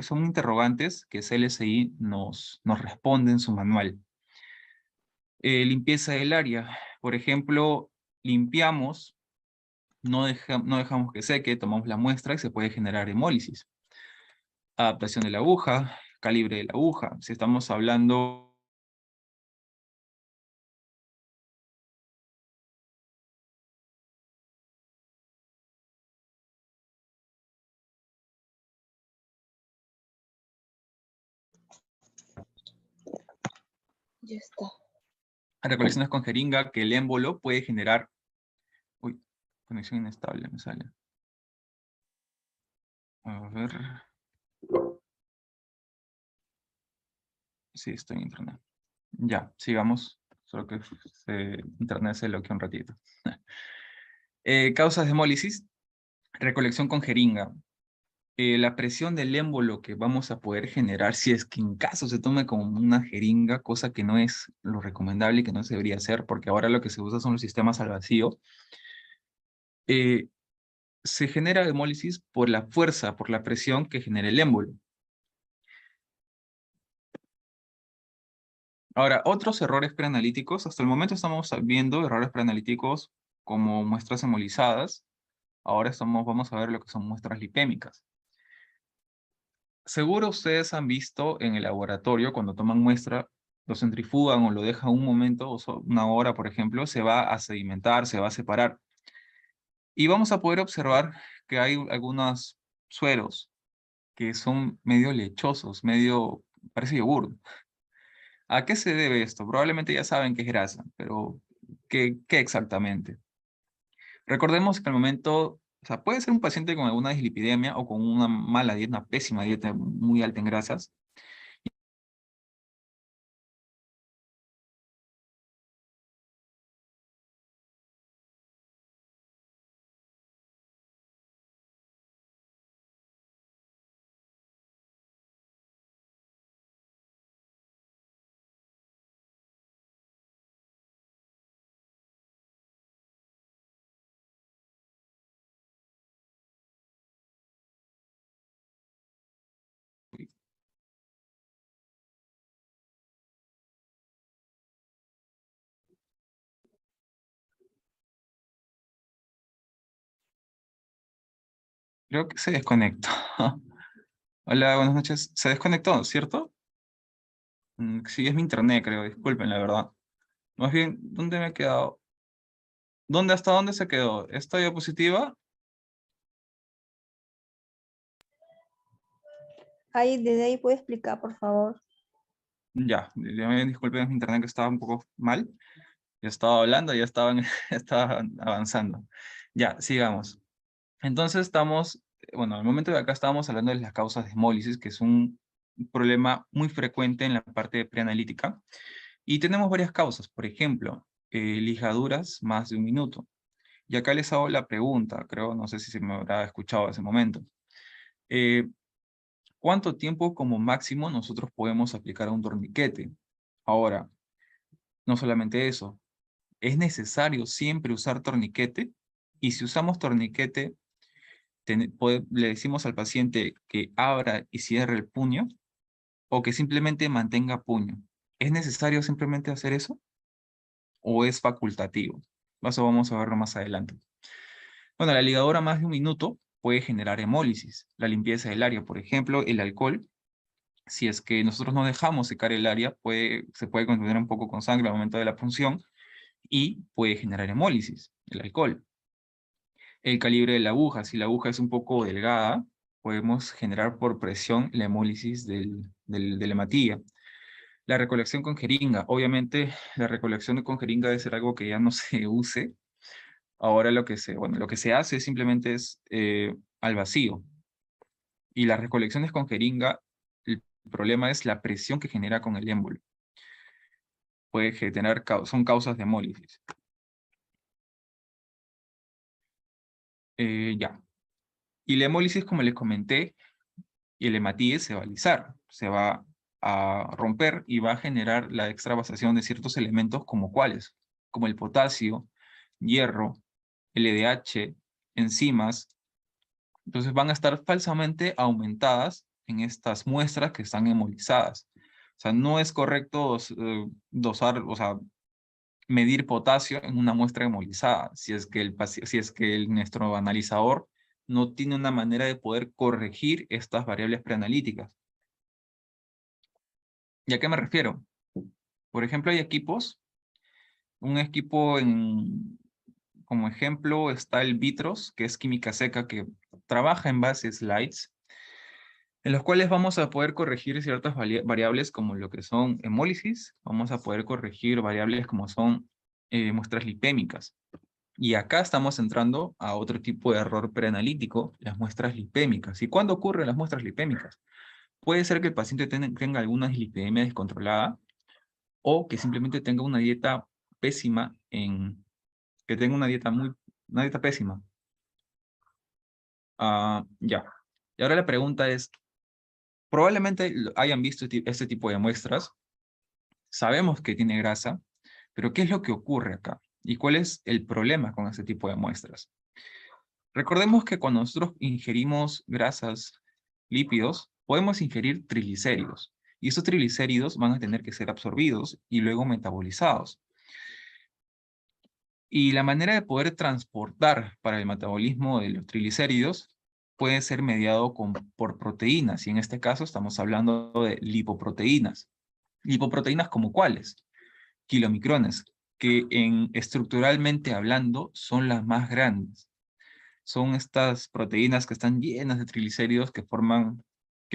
son interrogantes que CLSI nos responde en su manual. Limpieza del área. Por ejemplo, limpiamos, no dejamos que seque, tomamos la muestra y se puede generar hemólisis. Adaptación de la aguja, calibre de la aguja. Si estamos hablando... Ya está. recolecciones con jeringa, que el émbolo puede generar... Uy, conexión inestable me sale. A ver... Sí, estoy en internet. Ya, sigamos. Solo que internet se bloqueó un ratito. Causas de hemólisis. Recolección con jeringa. La presión del émbolo que vamos a poder generar, si es que en caso se tome como una jeringa, cosa que no es lo recomendable y que no se debería hacer, porque ahora lo que se usa son los sistemas al vacío, se genera hemólisis por la fuerza, por la presión que genera el émbolo. Ahora, otros errores preanalíticos, hasta el momento estamos viendo errores preanalíticos como muestras hemolizadas, ahora vamos a ver lo que son muestras lipémicas. Seguro ustedes han visto en el laboratorio, cuando toman muestra, lo centrifugan o lo dejan un momento, una hora, por ejemplo, se va a sedimentar, se va a separar. Y vamos a poder observar que hay algunos sueros que son medio lechosos, parece yogur. ¿A qué se debe esto? Probablemente ya saben que es grasa, pero ¿qué exactamente? Recordemos que al momento, o sea, puede ser un paciente con alguna dislipidemia o con una mala dieta, una pésima dieta muy alta en grasas. Creo que se desconectó. Hola, buenas noches. Se desconectó, ¿cierto? Sí, es mi internet, creo. Disculpen, la verdad. Más bien, ¿dónde me he quedado? ¿Hasta dónde se quedó? ¿Esta diapositiva? Ahí, desde ahí puede explicar, por favor. Ya, disculpen, es mi internet que estaba un poco mal. Ya estaba hablando, ya estaban, estaba avanzando. Ya, sigamos. Entonces estamos, bueno, al momento de acá estábamos hablando de las causas de hemólisis, que es un problema muy frecuente en la parte preanalítica. Y tenemos varias causas, por ejemplo, ligaduras más de un minuto. Y acá les hago la pregunta, creo, no sé si se me habrá escuchado en ese momento. Eh, ¿Cuánto tiempo como máximo nosotros podemos aplicar a un torniquete? Ahora, no solamente eso, ¿es necesario siempre usar torniquete? Y si usamos torniquete, le decimos al paciente que abra y cierre el puño o que simplemente mantenga puño. ¿Es necesario simplemente hacer eso o es facultativo? Eso vamos a verlo más adelante. Bueno, la ligadura más de un minuto puede generar hemólisis. La limpieza del área, por ejemplo, el alcohol. Si es que nosotros no dejamos secar el área, se puede contener un poco con sangre al momento de la punción y puede generar hemólisis, el alcohol. El calibre de la aguja, si la aguja es un poco delgada, podemos generar por presión la hemólisis de la hematía. La recolección con jeringa, obviamente la recolección con jeringa debe ser algo que ya no se use. Ahora lo que se hace simplemente es al vacío. Y las recolecciones con jeringa, el problema es la presión que genera con el émbolo. Son causas de hemólisis. Ya. Y la hemólisis, como les comenté, y el hematíes se va a alisar, se va a romper y va a generar la extravasación de ciertos elementos como cuáles, como el potasio, hierro, LDH, enzimas. Entonces van a estar falsamente aumentadas en estas muestras que están hemolizadas. O sea, no es correcto dosar, o sea, medir potasio en una muestra hemolizada, si es que nuestro analizador no tiene una manera de poder corregir estas variables preanalíticas. ¿Y a qué me refiero? Por ejemplo, hay equipos, un equipo como ejemplo está el Vitros, que es química seca, que trabaja en base slides, en los cuales vamos a poder corregir ciertas variables como lo que son hemólisis, vamos a poder corregir variables como son muestras lipémicas. Y acá estamos entrando a otro tipo de error preanalítico, las muestras lipémicas. ¿Y cuándo ocurren las muestras lipémicas? Puede ser que el paciente tenga alguna dislipidemia descontrolada o que simplemente tenga una dieta pésima que tenga una dieta pésima. Ya. Y ahora la pregunta es, probablemente hayan visto este tipo de muestras, sabemos que tiene grasa, pero ¿qué es lo que ocurre acá? ¿Y cuál es el problema con este tipo de muestras? Recordemos que cuando nosotros ingerimos grasas, lípidos, podemos ingerir triglicéridos. Y esos triglicéridos van a tener que ser absorbidos y luego metabolizados. Y la manera de poder transportar para el metabolismo de los triglicéridos puede ser mediado por proteínas. Y en este caso estamos hablando de lipoproteínas. ¿Lipoproteínas como cuáles? Kilomicrones, que estructuralmente hablando son las más grandes. Son estas proteínas que están llenas de triglicéridos que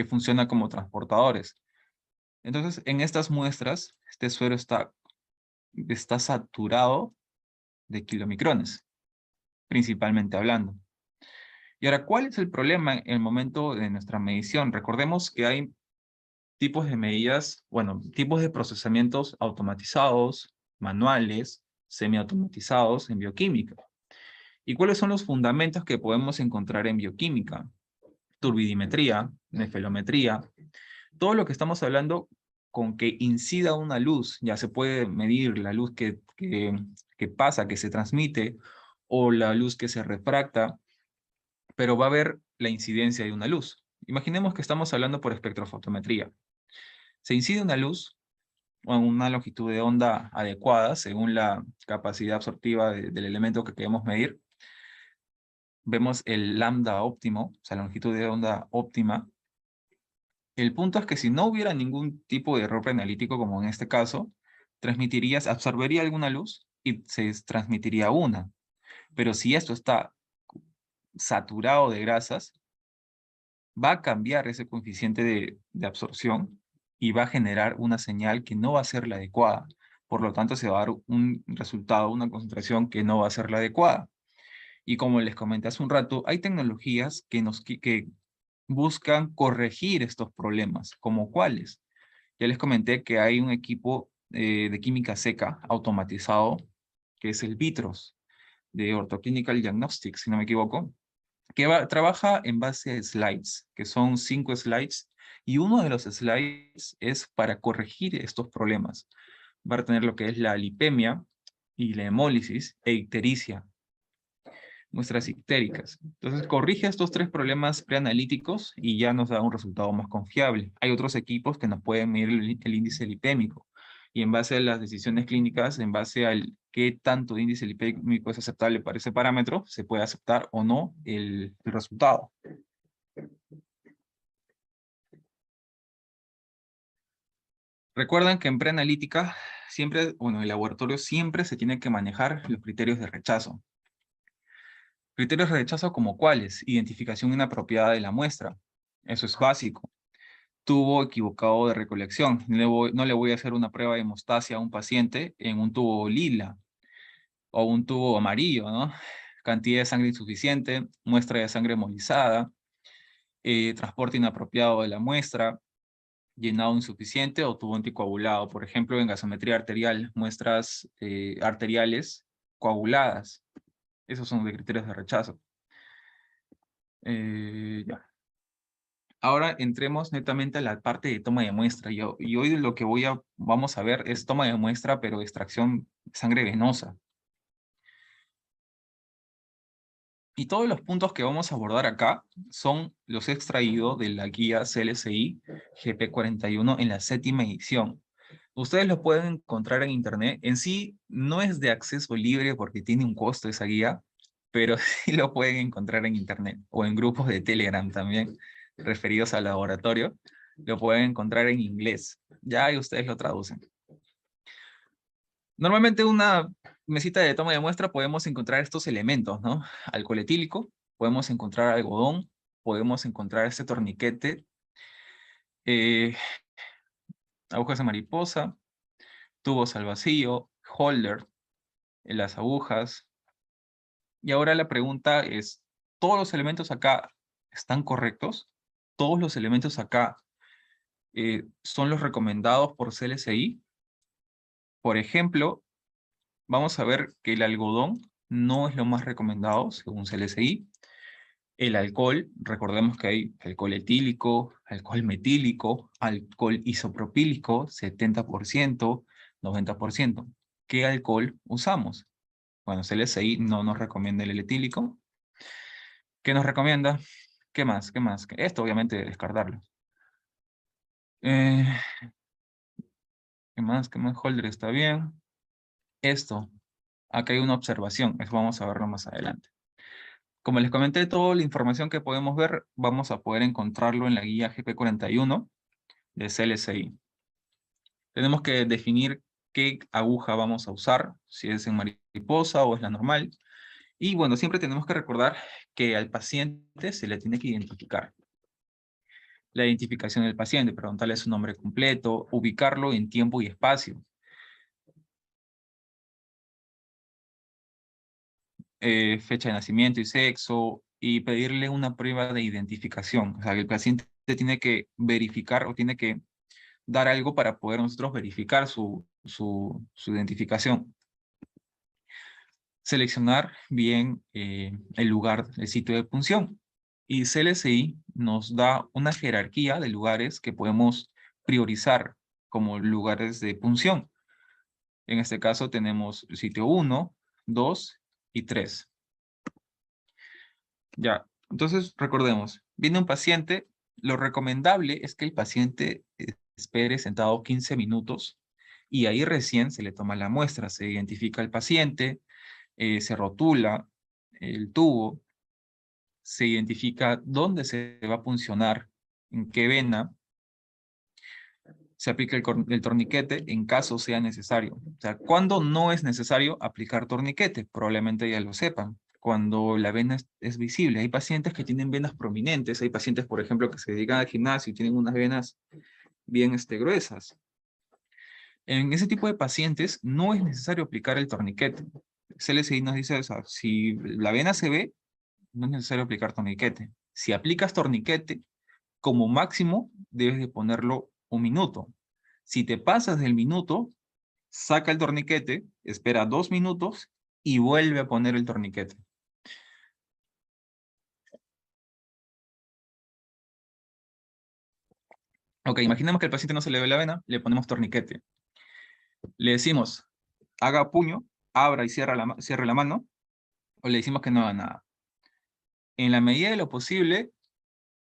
funcionan como transportadores. Entonces, en estas muestras, este suero está saturado de kilomicrones, principalmente hablando. Y ahora, ¿cuál es el problema en el momento de nuestra medición? Recordemos que hay tipos de medidas, bueno, tipos de procesamientos automatizados, manuales, semiautomatizados en bioquímica. ¿Y cuáles son los fundamentos que podemos encontrar en bioquímica? Turbidimetría, nefelometría, todo lo que estamos hablando con que incida una luz, ya se puede medir la luz que pasa, que se transmite, o la luz que se refracta, pero va a haber la incidencia de una luz. Imaginemos que estamos hablando por espectrofotometría. Se incide una luz a una longitud de onda adecuada según la capacidad absortiva del elemento que queremos medir. vemos el lambda óptimo, o sea, la longitud de onda óptima. El punto es que si no hubiera ningún tipo de error preanalítico, como en este caso, absorbería alguna luz y se transmitiría una. Pero si esto está saturado de grasas, va a cambiar ese coeficiente de absorción y va a generar una señal que no va a ser la adecuada. Por lo tanto, se va a dar un resultado, una concentración que no va a ser la adecuada. Y como les comenté hace un rato, hay tecnologías que buscan corregir estos problemas, como cuáles. Ya les comenté que hay un equipo de química seca automatizado, que es el VITROS, de Orthoclinical Diagnostics, si no me equivoco, que trabaja en base a slides, que son 5 slides, y uno de los slides es para corregir estos problemas. Va a tener lo que es la lipemia y la hemólisis e ictericia, muestras ictéricas. Entonces corrige estos 3 problemas preanalíticos y ya nos da un resultado más confiable. Hay otros equipos que nos pueden medir el índice lipémico, y en base a las decisiones clínicas, en base al qué tanto índice lipémico es aceptable para ese parámetro, se puede aceptar o no el resultado. Recuerden que en preanalítica, siempre, bueno, en el laboratorio siempre se tiene que manejar los criterios de rechazo. Criterios de rechazo como cuáles: identificación inapropiada de la muestra. Eso es básico. Tubo equivocado de recolección. No le voy a hacer una prueba de hemostasia a un paciente en un tubo lila o un tubo amarillo, ¿no? Cantidad de sangre insuficiente, muestra de sangre hemolizada, transporte inapropiado de la muestra, llenado insuficiente o tubo anticoagulado. Por ejemplo, en gasometría arterial, muestras arteriales coaguladas. Esos son de criterios de rechazo. Ya. Ahora entremos netamente a la parte de toma de muestra. Y hoy lo que vamos a ver es toma de muestra, pero extracción de sangre venosa. Y todos los puntos que vamos a abordar acá son los extraídos de la guía CLSI GP41 en la 7ª edición. Ustedes lo pueden encontrar en internet. En sí, no es de acceso libre porque tiene un costo esa guía, pero sí lo pueden encontrar en internet o en grupos de Telegram también referidos al laboratorio. Lo pueden encontrar en inglés. Ya y ustedes lo traducen. Normalmente una mesita de toma de muestra podemos encontrar estos elementos, ¿no? Alcohol etílico, podemos encontrar algodón, podemos encontrar este torniquete, eh, agujas de mariposa, tubos al vacío, holder, las agujas. Y ahora la pregunta es, ¿todos los elementos acá están correctos? ¿Todos los elementos acá son los recomendados por CLSI? Por ejemplo, vamos a ver que el algodón no es lo más recomendado según CLSI. El alcohol, recordemos que hay alcohol etílico, alcohol metílico, alcohol isopropílico, 70%, 90%. ¿Qué alcohol usamos? Bueno, CLSI no nos recomienda el etílico. ¿Qué nos recomienda? ¿Qué más? ¿Qué más? Esto obviamente descartarlo. Eh, ¿Qué más? ¿Qué más? Holder está bien. Esto, acá hay una observación, eso vamos a verlo más adelante. Como les comenté, toda la información que podemos ver, vamos a poder encontrarlo en la guía GP41 de CLSI. Tenemos que definir qué aguja vamos a usar, si es en mariposa o es la normal. Y bueno, siempre tenemos que recordar que al paciente se le tiene que identificar. La identificación del paciente, preguntarle su nombre completo, ubicarlo en tiempo y espacio. Fecha de nacimiento y sexo, y pedirle una prueba de identificación. O sea, que el paciente tiene que verificar o tiene que dar algo para poder nosotros verificar su identificación. Seleccionar bien el lugar, el sitio de punción. Y CLSI nos da una jerarquía de lugares que podemos priorizar como lugares de punción. En este caso tenemos el sitio 1, 2 y 3. Ya, entonces recordemos, viene un paciente, lo recomendable es que el paciente espere sentado 15 minutos y ahí recién se le toma la muestra, se identifica el paciente, se rotula el tubo se identifica dónde se va a puncionar, en qué vena, se aplica el torniquete en caso sea necesario. O sea, ¿cuándo no es necesario aplicar torniquete? Probablemente ya lo sepan. Cuando la vena es visible. Hay pacientes que tienen venas prominentes. Hay pacientes, por ejemplo, que se dedican al gimnasio y tienen unas venas bien gruesas. En ese tipo de pacientes no es necesario aplicar el torniquete. CLSI nos dice, o sea, si la vena se ve, no es necesario aplicar torniquete. Si aplicas torniquete, como máximo debes de ponerlo 1 minuto. Si te pasas del minuto, saca el torniquete, espera 2 minutos y vuelve a poner el torniquete. Ok, imaginemos que al paciente no se le ve la vena, le ponemos torniquete. Le decimos, haga puño, abra y cierre la mano, o le decimos que no haga nada. En la medida de lo posible,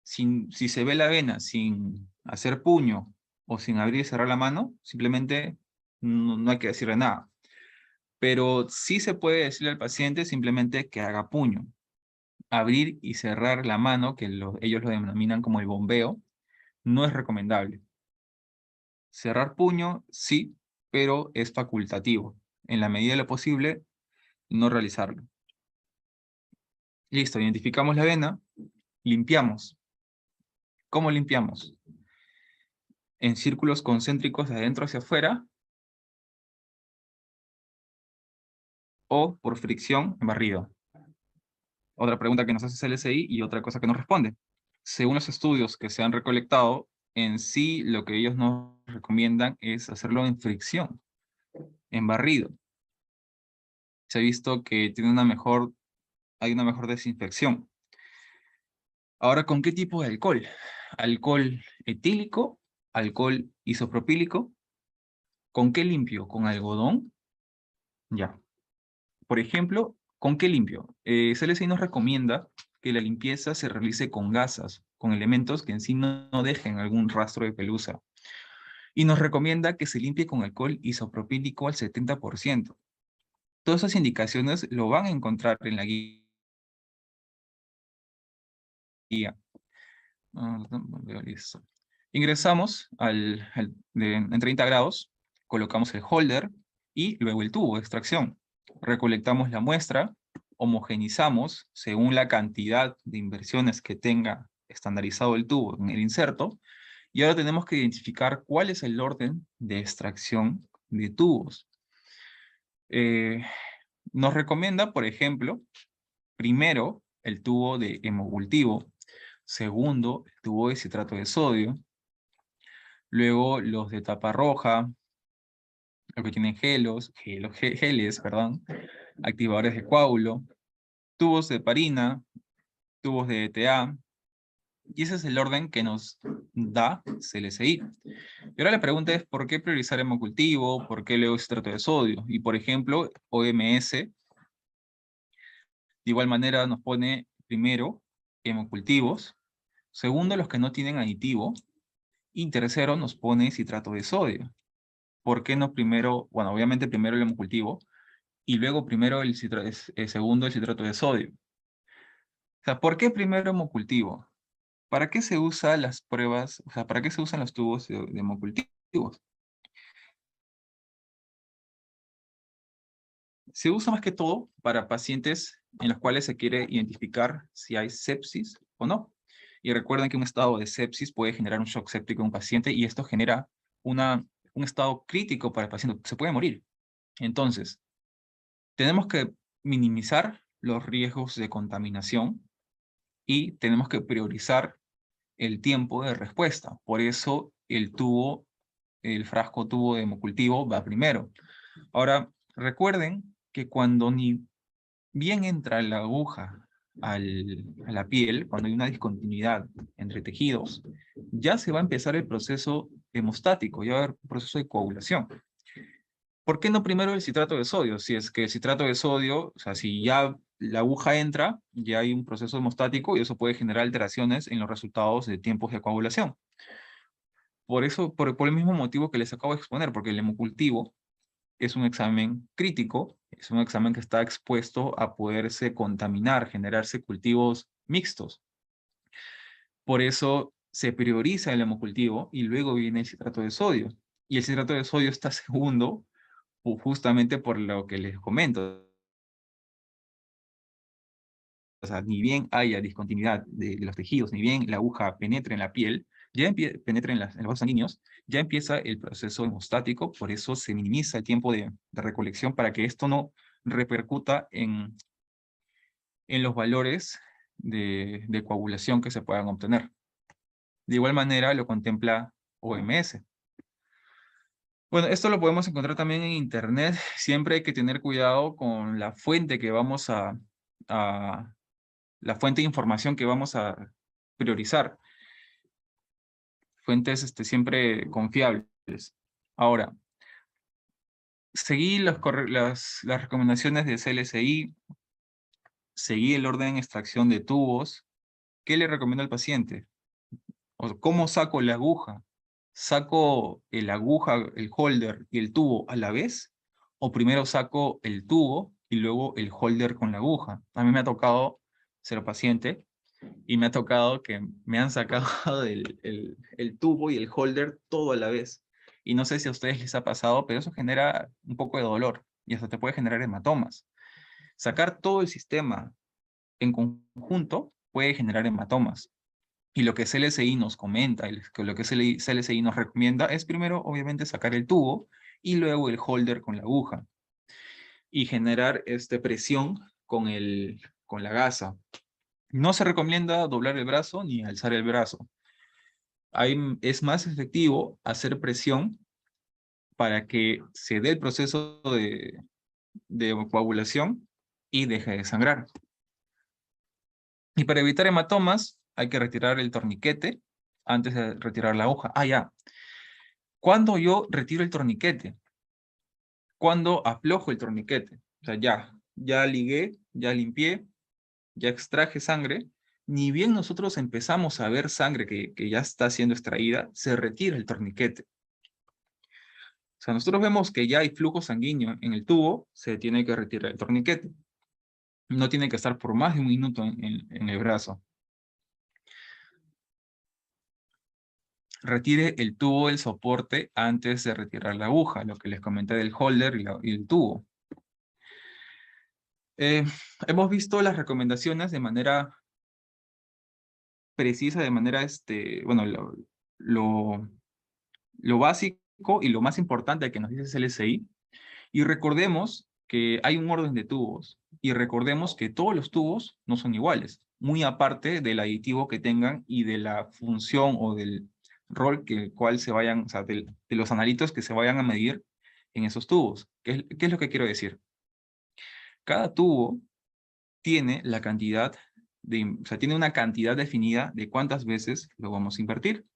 si se ve la vena sin hacer puño o sin abrir y cerrar la mano, simplemente no hay que decirle nada. Pero sí se puede decirle al paciente simplemente que haga puño. Abrir y cerrar la mano, que ellos lo denominan como el bombeo, no es recomendable. Cerrar puño, sí, pero es facultativo. En la medida de lo posible, no realizarlo. Listo, identificamos la vena, limpiamos. ¿Cómo limpiamos? En círculos concéntricos de adentro hacia afuera o por fricción en barrido. Otra pregunta que nos hace CLSI y otra cosa que nos responde. Según los estudios que se han recolectado, en sí lo que ellos nos recomiendan es hacerlo en fricción, en barrido. Se ha visto que hay una mejor desinfección. Ahora, ¿con qué tipo de alcohol? ¿Alcohol etílico? ¿Alcohol isopropílico? ¿Con qué limpio? ¿Con algodón? Ya. Por ejemplo, ¿con qué limpio? CLSI nos recomienda que la limpieza se realice con gasas, con elementos que en sí no dejen algún rastro de pelusa. Y nos recomienda que se limpie con alcohol isopropílico al 70%. Todas esas indicaciones lo van a encontrar en la guía. Listo. Ingresamos en 30 grados, colocamos el holder y luego el tubo de extracción. Recolectamos la muestra, homogenizamos según la cantidad de inversiones que tenga estandarizado el tubo en el inserto, y ahora tenemos que identificar cuál es el orden de extracción de tubos. Nos recomienda, por ejemplo, primero el tubo de hemocultivo, segundo el tubo de citrato de sodio, luego los de tapa roja, los que tienen geles, perdón, activadores de coágulo, tubos de heparina, tubos de ETA, y ese es el orden que nos da CLSI. Y ahora la pregunta es, ¿por qué priorizar hemocultivo? ¿Por qué luego citrato de sodio? Y por ejemplo, OMS, de igual manera nos pone primero hemocultivos, segundo los que no tienen aditivo, y tercero nos pone citrato de sodio. ¿Por qué no primero, bueno, obviamente primero el hemocultivo, y luego primero segundo el citrato de sodio? O sea, ¿por qué primero hemocultivo? ¿Para qué se usan las pruebas, o sea, para qué se usan los tubos de hemocultivos? Se usa más que todo para pacientes en los cuales se quiere identificar si hay sepsis o no. Y recuerden que un estado de sepsis puede generar un shock séptico en un paciente y esto genera un estado crítico para el paciente. Se puede morir. Entonces, tenemos que minimizar los riesgos de contaminación y tenemos que priorizar el tiempo de respuesta. Por eso el frasco tubo de hemocultivo va primero. Ahora, recuerden que cuando ni bien entra la aguja a la piel, cuando hay una discontinuidad entre tejidos, ya se va a empezar el proceso hemostático, ya va a haber un proceso de coagulación. ¿Por qué no primero el citrato de sodio? Si es que el citrato de sodio, o sea, si ya la aguja entra, ya hay un proceso hemostático y eso puede generar alteraciones en los resultados de tiempos de coagulación. Por eso, por el mismo motivo que les acabo de exponer, porque el hemocultivo es un examen crítico, es un examen que está expuesto a poderse contaminar, generarse cultivos mixtos. Por eso se prioriza el hemocultivo y luego viene el citrato de sodio. Y el citrato de sodio está segundo justamente por lo que les comento. O sea, ni bien haya discontinuidad de los tejidos, ni bien la aguja penetre en la piel, ya penetra en los vasos sanguíneos, ya empieza el proceso hemostático, por eso se minimiza el tiempo de recolección para que esto no repercuta en los valores de coagulación que se puedan obtener. De igual manera lo contempla OMS. Bueno, esto lo podemos encontrar también en internet. Siempre hay que tener cuidado con la fuente que vamos la fuente de información que vamos a priorizar. Fuentes siempre confiables. Ahora, seguí las recomendaciones de CLSI, seguí el orden de extracción de tubos. ¿Qué le recomiendo al paciente? O ¿cómo saco la aguja? ¿Saco la aguja, el holder y el tubo a la vez? ¿O primero saco el tubo y luego el holder con la aguja? A mí me ha tocado ser paciente y me ha tocado que me han sacado el tubo y el holder todo a la vez. Y no sé si a ustedes les ha pasado, pero eso genera un poco de dolor y hasta te puede generar hematomas. Sacar todo el sistema en conjunto puede generar hematomas. Y lo que CLSI nos comenta, y lo que CLSI nos recomienda es primero, obviamente, sacar el tubo y luego el holder con la aguja. Y generar presión con la gasa. No se recomienda doblar el brazo ni alzar el brazo. Es más efectivo hacer presión para que se dé el proceso de coagulación y deje de sangrar. Y para evitar hematomas, hay que retirar el torniquete antes de retirar la aguja. Ya. ¿Cuándo yo retiro el torniquete? Cuando aflojo el torniquete. O sea, ya ligué, ya limpié, ya extraje sangre. Ni bien nosotros empezamos a ver sangre que ya está siendo extraída, se retira el torniquete. O sea, nosotros vemos que ya hay flujo sanguíneo en el tubo, se tiene que retirar el torniquete. No tiene que estar por más de un minuto en el brazo. Retire el tubo del soporte antes de retirar la aguja, lo que les comenté del holder y el tubo. Hemos visto las recomendaciones de manera precisa, de manera, bueno, lo básico y lo más importante que nos dice CLSI. Y recordemos que hay un orden de tubos. Y recordemos que todos los tubos no son iguales, muy aparte del aditivo que tengan y de la función o del rol cual se vayan, o sea, de los analitos que se vayan a medir en esos tubos. ¿Qué es lo que quiero decir? Cada tubo tiene la cantidad o sea, tiene una cantidad definida de cuántas veces lo vamos a invertir.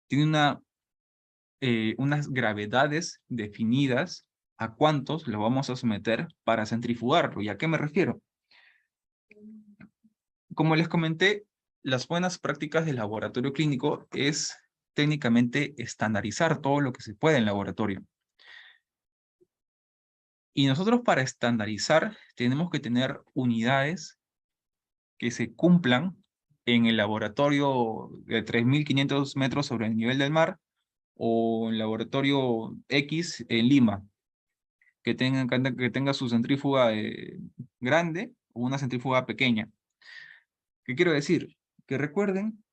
Tiene unas gravedades definidas a cuántos lo vamos a someter para centrifugarlo. ¿Y a qué me refiero? Como les comenté, las buenas prácticas del laboratorio clínico es técnicamente estandarizar todo lo que se puede en laboratorio. Y nosotros para estandarizar tenemos que tener unidades que se cumplan en el laboratorio de 3.500 metros sobre el nivel del mar o en laboratorio X en Lima, que tenga su centrífuga grande o una centrífuga pequeña. ¿Qué quiero decir? Que recuerden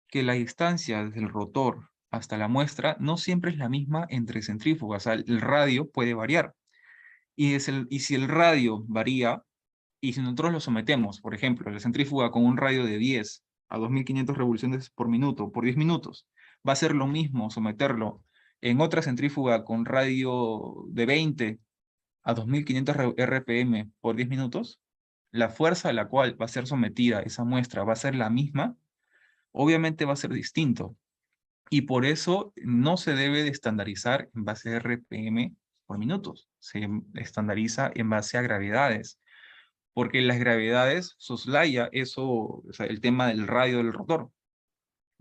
que la distancia desde el rotor hasta la muestra no siempre es la misma entre centrífugas. O sea, el radio puede variar. Y si el radio varía, y si nosotros lo sometemos, por ejemplo, la centrífuga con un radio de 10 a 2.500 revoluciones por minuto, por 10 minutos, va a ser lo mismo someterlo en otra centrífuga con radio de 20 a 2.500 RPM por 10 minutos, la fuerza a la cual va a ser sometida esa muestra va a ser la misma, obviamente va a ser distinto. Y por eso no se debe de estandarizar en base a RPM por minutos. Se estandariza en base a gravedades. Porque las gravedades soslaya eso, o sea, el tema del radio del rotor.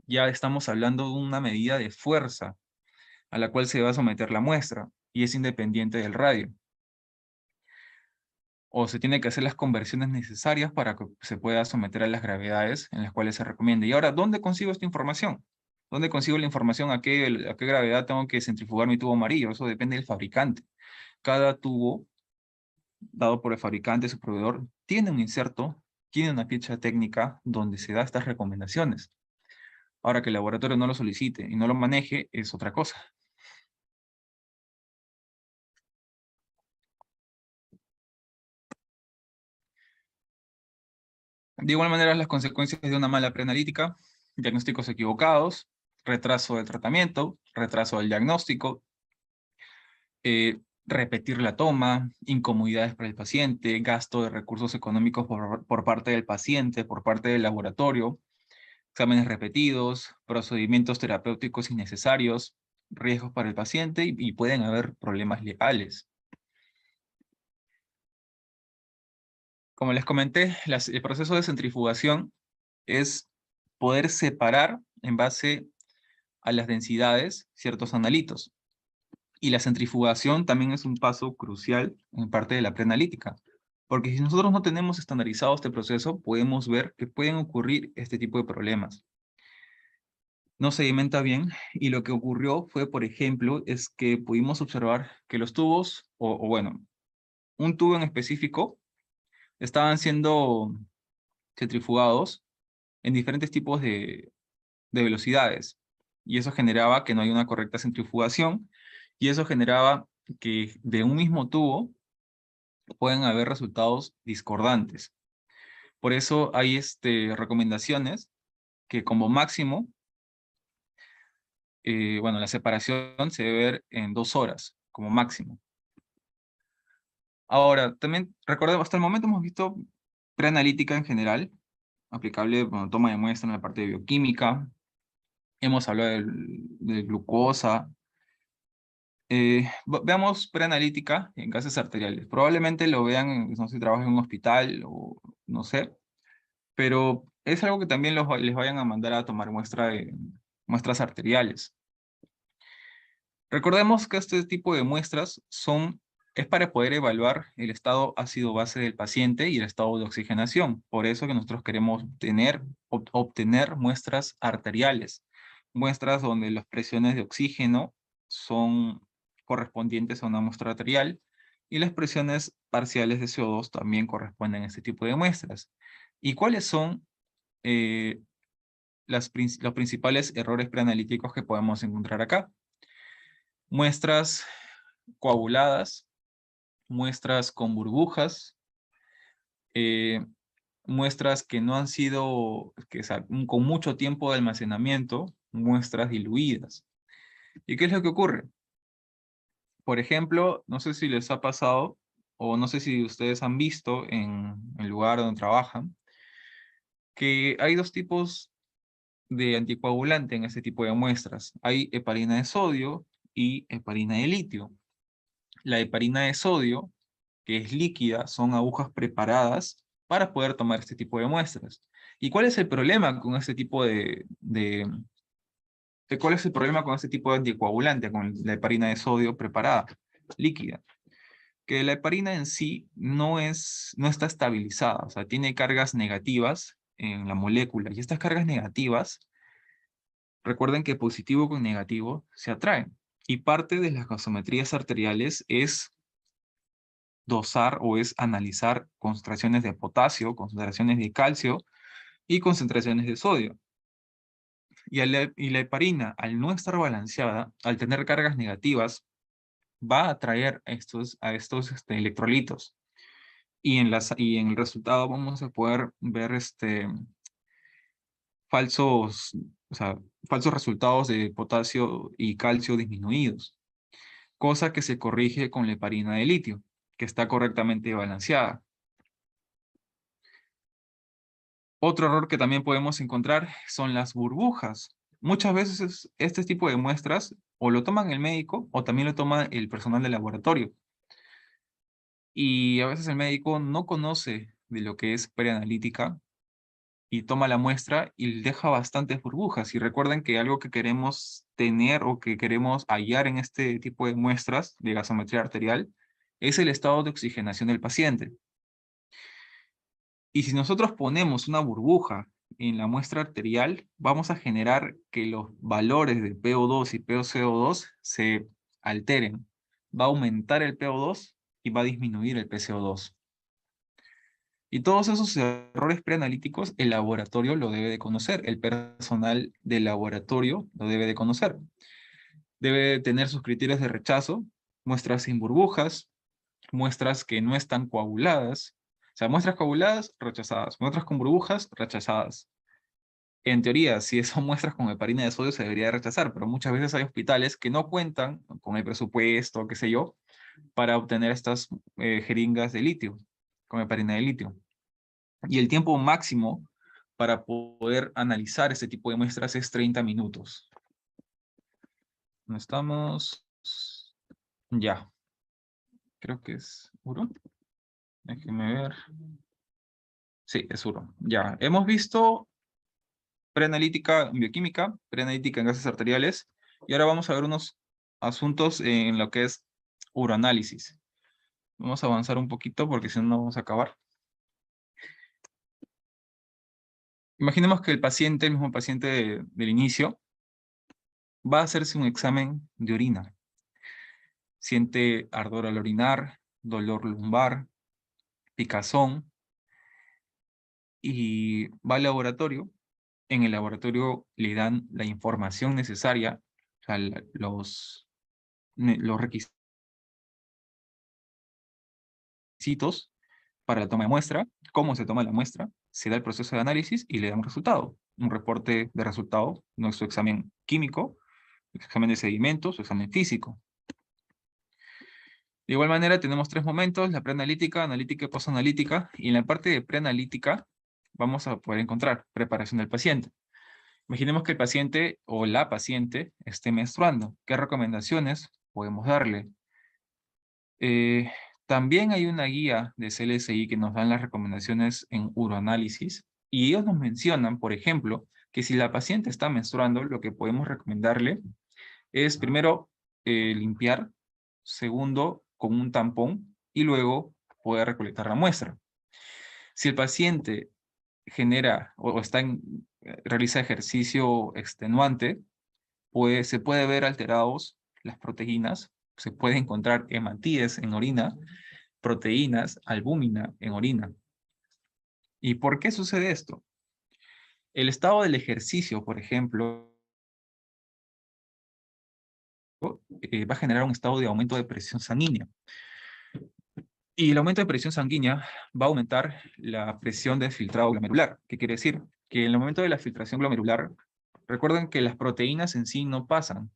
Ya estamos hablando de una medida de fuerza a la cual se va a someter la muestra y es independiente del radio. o se tiene que hacer las conversiones necesarias para que se pueda someter a las gravedades en las cuales se recomienda. Y ahora, ¿dónde consigo esta información? ¿Dónde consigo la información a qué gravedad tengo que centrifugar mi tubo amarillo? Eso depende del fabricante. Cada tubo dado por el fabricante, su proveedor, tiene un inserto, tiene una ficha técnica donde se da estas recomendaciones. Ahora que el laboratorio no lo solicite y no lo maneje, es otra cosa. De igual manera, las consecuencias de una mala preanalítica: diagnósticos equivocados, retraso del tratamiento, retraso del diagnóstico, repetir la toma, incomodidades para el paciente, gasto de recursos económicos por parte del paciente, por parte del laboratorio, exámenes repetidos, procedimientos terapéuticos innecesarios, riesgos para el paciente y pueden haber problemas legales. Como les comenté, el proceso de centrifugación es poder separar en base a las densidades ciertos analitos. Y la centrifugación también es un paso crucial en parte de la preanalítica. Porque si nosotros no tenemos estandarizado este proceso, podemos ver que pueden ocurrir este tipo de problemas. No sedimenta bien, y lo que ocurrió fue, por ejemplo, es que pudimos observar que los tubos, o bueno, un tubo en específico, estaban siendo centrifugados en diferentes tipos de velocidades, y eso generaba que no hay una correcta centrifugación, y eso generaba que de un mismo tubo pueden haber resultados discordantes. Por eso hay recomendaciones que como máximo, bueno, la separación se debe ver en 2 horas, como máximo. Ahora, también recordemos, hasta el momento hemos visto preanalítica en general, aplicable, bueno, toma de muestra en la parte de bioquímica, hemos hablado de glucosa. Veamos preanalítica en gases arteriales. Probablemente lo vean, no sé, si trabajan en un hospital o no sé, pero es algo que también les vayan a mandar a tomar muestras arteriales. Recordemos que este tipo de muestras es para poder evaluar el estado ácido-base del paciente y el estado de oxigenación. Por eso que nosotros queremos obtener muestras arteriales, muestras donde las presiones de oxígeno son correspondientes a una muestra arterial y las presiones parciales de CO2 también corresponden a este tipo de muestras. ¿Y cuáles son los principales errores preanalíticos que podemos encontrar acá? Muestras coaguladas, muestras con burbujas, muestras que no han sido, con mucho tiempo de almacenamiento, muestras diluidas. ¿Y qué es lo que ocurre? Por ejemplo, no sé si les ha pasado, o no sé si ustedes han visto en el lugar donde trabajan, que hay 2 tipos de anticoagulante en este tipo de muestras. Hay heparina de sodio y heparina de litio. La heparina de sodio, que es líquida, son agujas preparadas para poder tomar este tipo de muestras. ¿Y cuál es el problema con este tipo cuál es el problema con este tipo de anticoagulante, con la heparina de sodio preparada, líquida? Que la heparina en sí no está estabilizada, o sea, tiene cargas negativas en la molécula, y estas cargas negativas, recuerden que positivo con negativo se atraen, y parte de las gasometrías arteriales es dosar o es analizar concentraciones de potasio, concentraciones de calcio y concentraciones de sodio. Y la heparina, al no estar balanceada, al tener cargas negativas, va a atraer a estos electrolitos. Y en el resultado vamos a poder ver falsos, o sea, falsos resultados de potasio y calcio disminuidos, cosa que se corrige con la heparina de litio, que está correctamente balanceada. Otro error que también podemos encontrar son las burbujas. Muchas veces este tipo de muestras o lo toman el médico o también lo toma el personal del laboratorio. Y a veces el médico no conoce de lo que es preanalítica y toma la muestra y deja bastantes burbujas. Y recuerden que algo que queremos tener o que queremos hallar en este tipo de muestras de gasometría arterial es el estado de oxigenación del paciente. Y si nosotros ponemos una burbuja en la muestra arterial, vamos a generar que los valores de PO2 y PaCO2 se alteren. Va a aumentar el PO2 y va a disminuir el PaCO2. Y todos esos errores preanalíticos, el laboratorio lo debe de conocer, el personal del laboratorio lo debe de conocer. Debe tener sus criterios de rechazo, muestras sin burbujas, muestras que no están coaguladas. O sea, muestras coaguladas, rechazadas. Muestras con burbujas, rechazadas. En teoría, si son muestras con heparina de sodio, se debería rechazar, pero muchas veces hay hospitales que no cuentan con el presupuesto, qué sé yo, para obtener estas jeringas de litio, con heparina de litio. Y el tiempo máximo para poder analizar este tipo de muestras es 30 minutos. ¿No estamos? Ya. Creo que es Uro. Déjenme ver. Sí, es Uro. Ya. Hemos visto preanalítica en bioquímica, preanalítica en gases arteriales, y ahora vamos a ver unos asuntos en lo que es uroanálisis. Vamos a avanzar un poquito porque si no, no vamos a acabar. Imaginemos que el paciente, el mismo paciente del inicio, va a hacerse un examen de orina. Siente ardor al orinar, dolor lumbar, picazón, y va al laboratorio. En el laboratorio le dan la información necesaria, o sea, los requisitos para la toma de muestra, cómo se toma la muestra, se da el proceso de análisis y le da un resultado. Un reporte de resultado, nuestro examen químico, examen de sedimentos, su examen físico. De igual manera, tenemos tres momentos: la preanalítica, analítica y posanalítica. Y en la parte de preanalítica vamos a poder encontrar preparación del paciente. Imaginemos que el paciente o la paciente esté menstruando. ¿Qué recomendaciones podemos darle? Eh, También hay una guía de CLSI que nos dan las recomendaciones en uroanálisis. Y ellos nos mencionan, por ejemplo, que si la paciente está menstruando, lo que podemos recomendarle es primero limpiar, segundo con un tampón y luego poder recolectar la muestra. Si el paciente genera o realiza ejercicio extenuante, pues se puede ver alterados las proteínas, se puede encontrar hematíes en orina, proteínas, albúmina en orina. ¿Y por qué sucede esto? El estado del ejercicio, por ejemplo, va a generar un estado de aumento de presión sanguínea. Y el aumento de presión sanguínea va a aumentar la presión de filtrado glomerular. ¿Qué quiere decir? Que en el momento de la filtración glomerular, recuerden que las proteínas en sí no pasan.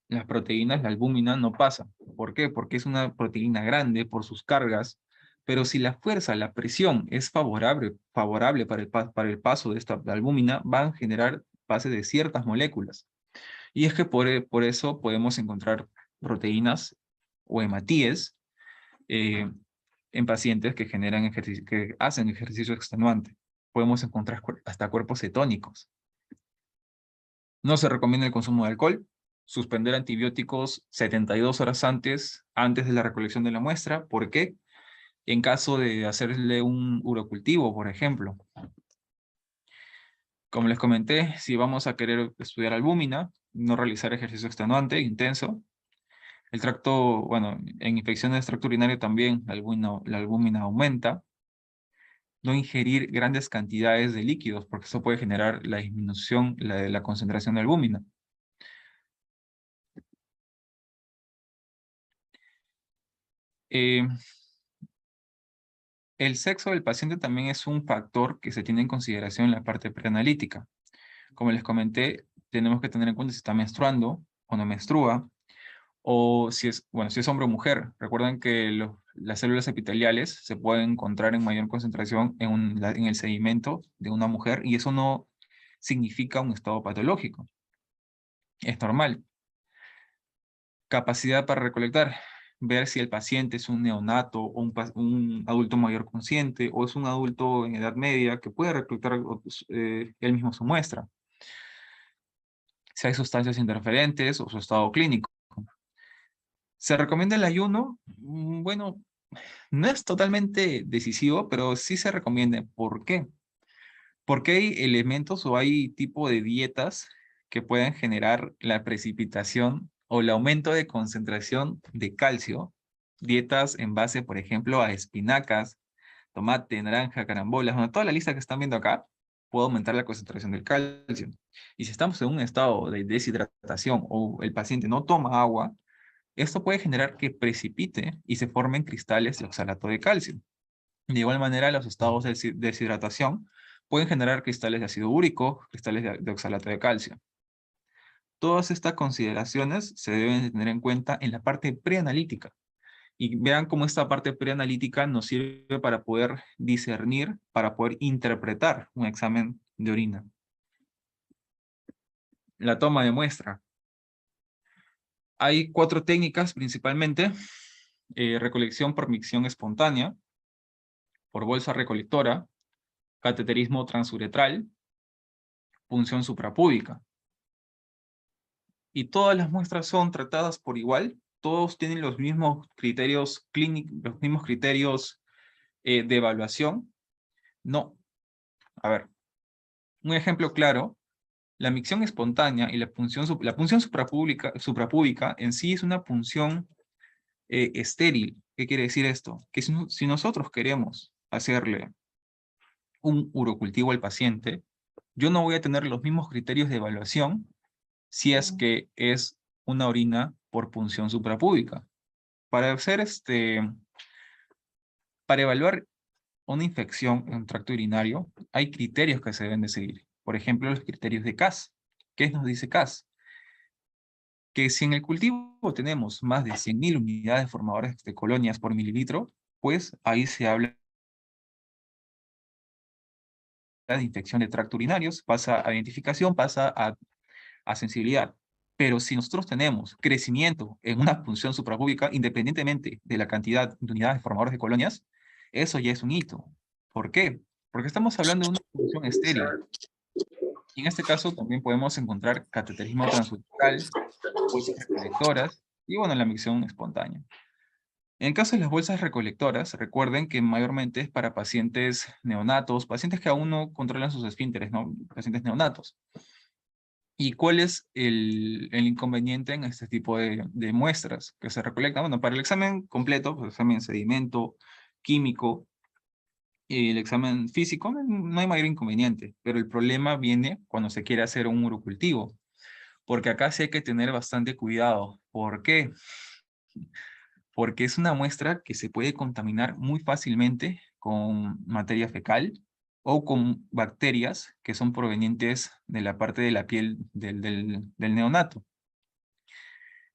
Las proteínas, la albúmina, no pasa. ¿Por qué? Porque es una proteína grande por sus cargas, pero si la fuerza, la presión es favorable para el paso de esta albúmina, van a generar pase de ciertas moléculas. Y es que por eso podemos encontrar proteínas o hematíes en pacientes que que hacen ejercicio extenuante. Podemos encontrar hasta cuerpos cetónicos. No se recomienda el consumo de alcohol. Suspender antibióticos 72 horas antes de la recolección de la muestra. ¿Por qué? En caso de hacerle un urocultivo, por ejemplo. Como les comenté, si vamos a querer estudiar albúmina, no realizar ejercicio extenuante, intenso. El tracto, bueno, en infecciones de tracto urinario también la albúmina aumenta. No ingerir grandes cantidades de líquidos, porque eso puede generar la disminución de la concentración de albúmina. El sexo del paciente también es un factor que se tiene en consideración en la parte preanalítica. Como les comenté, tenemos que tener en cuenta si está menstruando o no menstrua, o si es, bueno, si es hombre o mujer. Recuerden que las células epiteliales se pueden encontrar en mayor concentración en el sedimento de una mujer, y eso no significa un estado patológico. Es normal. Capacidad para recolectar. Ver si el paciente es un neonato o un adulto mayor consciente o es un adulto en edad media que puede recolectar él mismo su muestra. Si hay sustancias interferentes o su estado clínico. ¿Se recomienda el ayuno? Bueno, No es totalmente decisivo, pero sí se recomienda. ¿Por qué? Porque hay elementos o hay tipo de dietas que pueden generar la precipitación o el aumento de concentración de calcio. Dietas en base, por ejemplo, a espinacas, tomate, naranja, carambolas, bueno, toda la lista que están viendo acá, puede aumentar la concentración del calcio. Y si estamos en un estado de deshidratación o el paciente no toma agua, esto puede generar que precipite y se formen cristales de oxalato de calcio. De igual manera, los estados de deshidratación pueden generar cristales de ácido úrico, cristales de oxalato de calcio. Todas estas consideraciones se deben de tener en cuenta en la parte preanalítica. Y vean cómo esta parte preanalítica nos sirve para poder discernir, para poder interpretar un examen de orina. La toma de muestra. Hay 4 técnicas principalmente. Recolección por micción espontánea, por bolsa recolectora, cateterismo transuretral, punción suprapúbica. Y todas las muestras son tratadas por igual. Todos tienen los mismos criterios clínicos, los mismos criterios de evaluación. No. A ver, un ejemplo claro. La micción espontánea y la punción suprapúbica en sí es una punción estéril. ¿Qué quiere decir esto? Que si nosotros queremos hacerle un urocultivo al paciente, yo no voy a tener los mismos criterios de evaluación si es que es una orina por punción suprapúbica. Para hacer para evaluar una infección en un tracto urinario, hay criterios que se deben de seguir. Por ejemplo, los criterios de CAS. ¿Qué nos dice CAS? Que si en el cultivo tenemos más de 100.000 unidades formadoras de colonias por mililitro, pues ahí se habla de infección de tracto urinarios, pasa a identificación, pasa a sensibilidad. Pero si nosotros tenemos crecimiento en una punción suprapúbica, independientemente de la cantidad de unidades formadoras de colonias, eso ya es un hito. ¿Por qué? Porque estamos hablando de una punción estéril. Y en este caso también podemos encontrar cateterismo transuretral, bolsas recolectoras y bueno, la micción espontánea. En el caso de las bolsas recolectoras, recuerden que mayormente es para pacientes neonatos, pacientes que aún no controlan sus esfínteres, ¿no? Pacientes neonatos. ¿Y cuál es el inconveniente en este tipo de muestras que se recolectan? Bueno, para el examen completo, pues, examen sedimento, químico, y el examen físico, no hay mayor inconveniente, pero el problema viene cuando se quiere hacer un urocultivo, porque acá sí hay que tener bastante cuidado. ¿Por qué? Porque es una muestra que se puede contaminar muy fácilmente con materia fecal o con bacterias que son provenientes de la parte de la piel del neonato.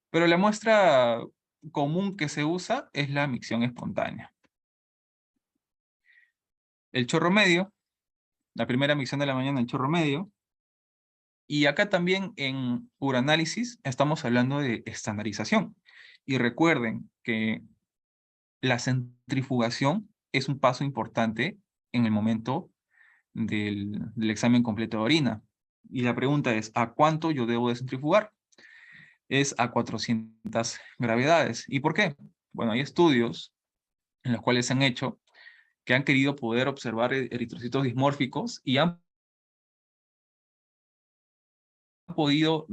Pero la muestra común que se usa es la micción espontánea. El chorro medio, la primera micción de la mañana, el chorro medio. Y acá también en uranálisis estamos hablando de estandarización. Y recuerden que la centrifugación es un paso importante en el momento del examen completo de orina. Y la pregunta es, ¿a cuánto yo debo de centrifugar? Es a 400 gravedades. ¿Y por qué? Bueno, hay estudios en los cuales se han hecho que han querido poder observar eritrocitos dismórficos y han podido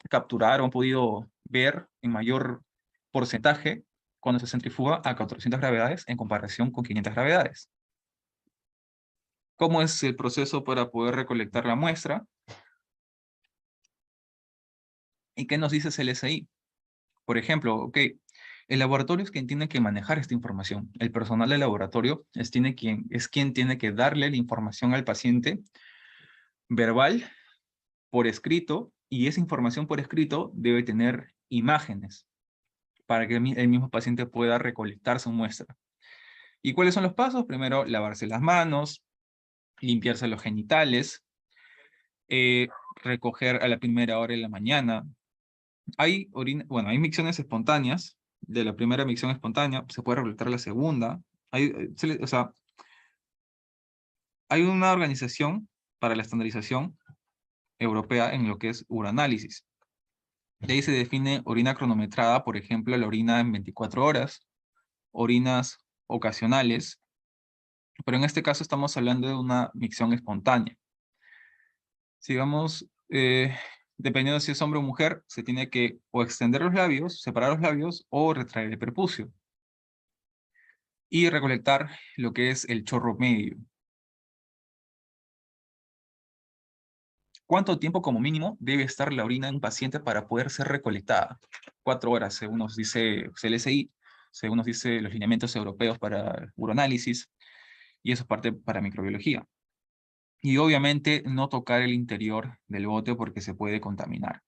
capturar o han podido ver en mayor porcentaje cuando se centrifuga a 400 gravedades en comparación con 500 gravedades. ¿Cómo es el proceso para poder recolectar la muestra? ¿Y qué nos dice CLSI? Por ejemplo, ok, el laboratorio es quien tiene que manejar esta información. El personal del laboratorio es quien tiene que darle la información al paciente verbal, por escrito, y esa información por escrito debe tener imágenes para que el mismo paciente pueda recolectar su muestra. ¿Y cuáles son los pasos? Primero, lavarse las manos, limpiarse los genitales, recoger a la primera hora de la mañana. Hay micciones espontáneas. De la primera micción espontánea se puede recolectar la segunda. O sea, hay una organización para la estandarización europea en lo que es uranálisis. De ahí se define orina cronometrada, por ejemplo, la orina en 24 horas, orinas ocasionales, pero en este caso estamos hablando de una micción espontánea. Sigamos, dependiendo si es hombre o mujer, se tiene que o extender los labios, separar los labios, o retraer el prepucio. Y recolectar lo que es el chorro medio. ¿Cuánto tiempo como mínimo debe estar la orina en un paciente para poder ser recolectada? 4 horas, según nos dice CLSI, según nos dice los lineamientos europeos para uroanálisis, y eso es parte para microbiología. Y obviamente no tocar el interior del bote porque se puede contaminar.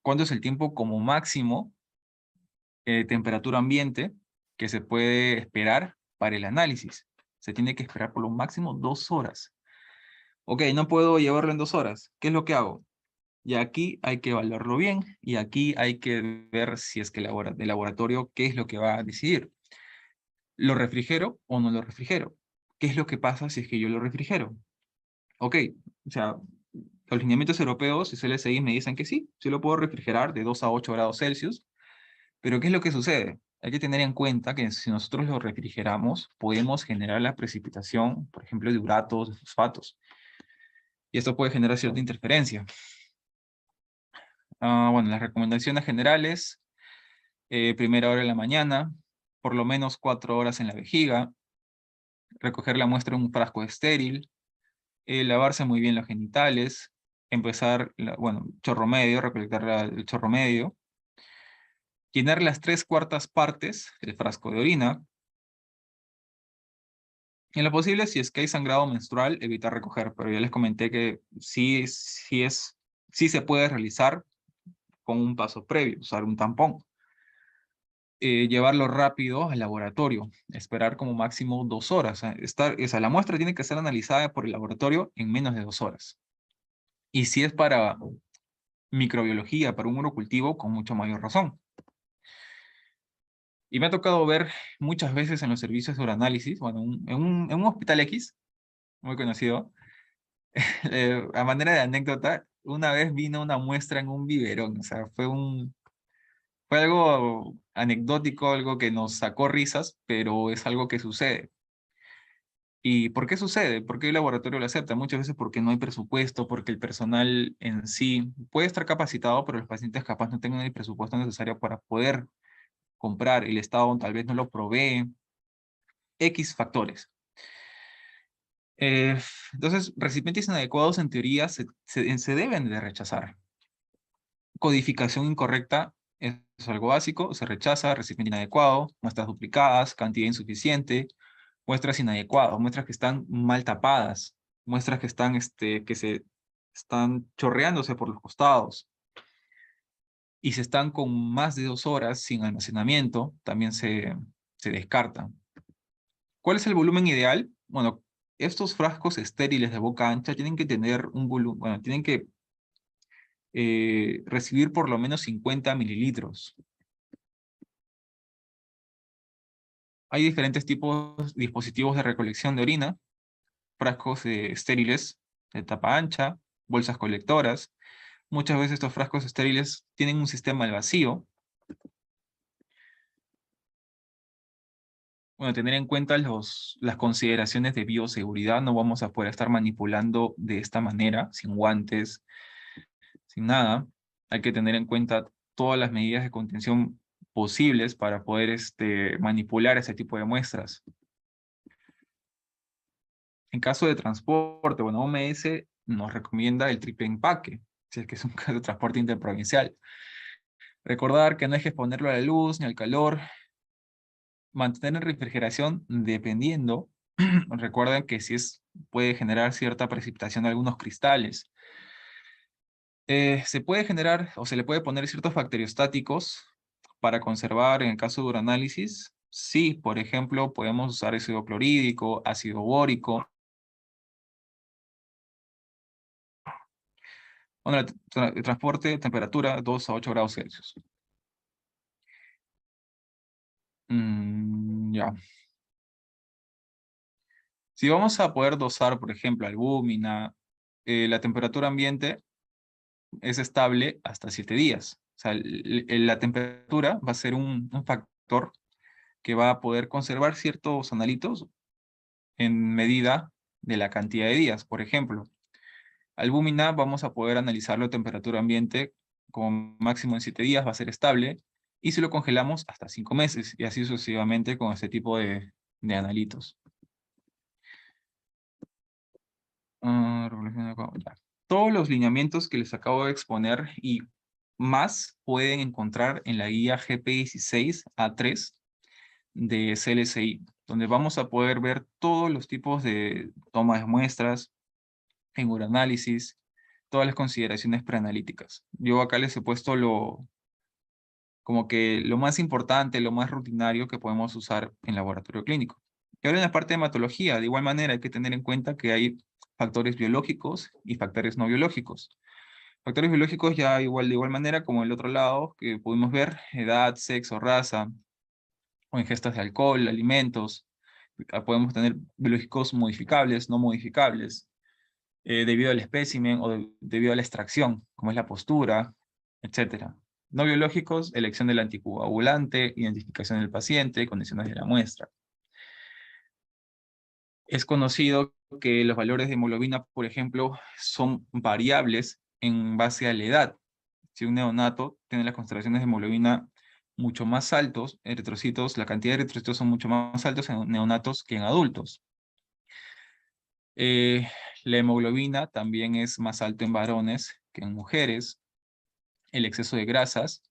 ¿Cuánto es el tiempo como máximo, temperatura ambiente, que se puede esperar para el análisis? Se tiene que esperar por lo máximo 2 horas. Ok, no puedo llevarlo en 2 horas. ¿Qué es lo que hago? Y aquí hay que evaluarlo bien y aquí hay que ver si es que el laboratorio, qué es lo que va a decidir. ¿Lo refrigero o no lo refrigero? ¿Qué es lo que pasa si es que yo lo refrigero? Ok, o sea, los lineamientos europeos y CLSI me dicen que sí lo puedo refrigerar de 2 a 8 grados Celsius, pero ¿qué es lo que sucede? Hay que tener en cuenta que si nosotros lo refrigeramos, podemos generar la precipitación, por ejemplo, de uratos, de fosfatos, y esto puede generar cierta interferencia. Bueno, las recomendaciones generales: primera hora de la mañana, por lo menos 4 horas en la vejiga, recoger la muestra en un frasco estéril, lavarse muy bien los genitales, empezar, bueno, chorro medio, recolectar el chorro medio, llenar las 3/4 partes del frasco de orina. En lo posible, si es que hay sangrado menstrual, evitar recoger, pero ya les comenté que sí se puede realizar con un paso previo, usar un tampón. Llevarlo rápido al laboratorio, esperar como máximo 2 horas. La muestra tiene que ser analizada por el laboratorio en menos de 2 horas. Y si es para microbiología, para un urocultivo, con mucho mayor razón. Y me ha tocado ver muchas veces en los servicios de uranálisis, bueno, en un hospital X, muy conocido, a manera de anécdota, una vez vino una muestra en un biberón, o sea, fue algo anecdótico, algo que nos sacó risas, pero es algo que sucede. ¿Y por qué sucede? ¿Por qué el laboratorio lo acepta? Muchas veces porque no hay presupuesto, porque el personal en sí puede estar capacitado, pero los pacientes capaz no tengan el presupuesto necesario para poder comprar. El Estado tal vez no lo provee. X factores. Entonces, recipientes inadecuados en teoría se deben de rechazar. Codificación incorrecta es algo básico, se rechaza, recipiente inadecuado, muestras duplicadas, cantidad insuficiente, muestras inadecuadas, muestras que están mal tapadas, muestras que se están chorreándose por los costados. Y si están con más de 2 horas sin almacenamiento, también se descartan. ¿Cuál es el volumen ideal? Bueno, estos frascos estériles de boca ancha tienen que tener un volumen, bueno, tienen que recibir por lo menos 50 mililitros. Hay diferentes tipos, dispositivos de recolección de orina, frascos estériles de tapa ancha, bolsas colectoras. Muchas veces estos frascos estériles tienen un sistema al vacío. Bueno, tener en cuenta las consideraciones de bioseguridad. No vamos a poder estar manipulando de esta manera, sin guantes, sin nada. Hay que tener en cuenta todas las medidas de contención posibles para poder manipular ese tipo de muestras. En caso de transporte, bueno, OMS nos recomienda el triple empaque, si es que es un caso de transporte interprovincial. Recordar que no hay que exponerlo a la luz ni al calor. Mantener en refrigeración dependiendo. Recuerden que puede generar cierta precipitación de algunos cristales. Se puede generar o se le puede poner ciertos bacteriostáticos para conservar en el caso de uranálisis. Sí, por ejemplo, podemos usar ácido clorhídrico, ácido bórico. Bueno, el transporte, temperatura 2 a 8 grados Celsius. Ya. Si vamos a poder dosar, por ejemplo, albúmina, la temperatura ambiente es estable hasta 7 días. O sea, la temperatura va a ser un factor que va a poder conservar ciertos analitos en medida de la cantidad de días. Por ejemplo, albúmina vamos a poder analizarlo a temperatura ambiente como máximo en 7 días, va a ser estable, y si lo congelamos hasta 5 meses, y así sucesivamente con este tipo de analitos. Ya. Todos los lineamientos que les acabo de exponer y más pueden encontrar en la guía GP16A3 de CLSI, donde vamos a poder ver todos los tipos de toma de muestras, en uranálisis, todas las consideraciones preanalíticas. Yo acá les he puesto como que lo más importante, lo más rutinario que podemos usar en laboratorio clínico. Y ahora en la parte de hematología, de igual manera hay que tener en cuenta que hay factores biológicos y factores no biológicos. Factores biológicos ya de igual manera como el otro lado que pudimos ver, edad, sexo, raza, o ingestas de alcohol, alimentos. Podemos tener biológicos modificables, no modificables, debido al espécimen o debido a la extracción, como es la postura, etcétera. No biológicos, elección del anticoagulante, identificación del paciente, condiciones de la muestra. Es conocido que los valores de hemoglobina, por ejemplo, son variables en base a la edad. Si un neonato tiene las concentraciones de hemoglobina mucho más altos, eritrocitos, la cantidad de eritrocitos son mucho más altos en neonatos que en adultos. La hemoglobina también es más alto en varones que en mujeres. El exceso de grasas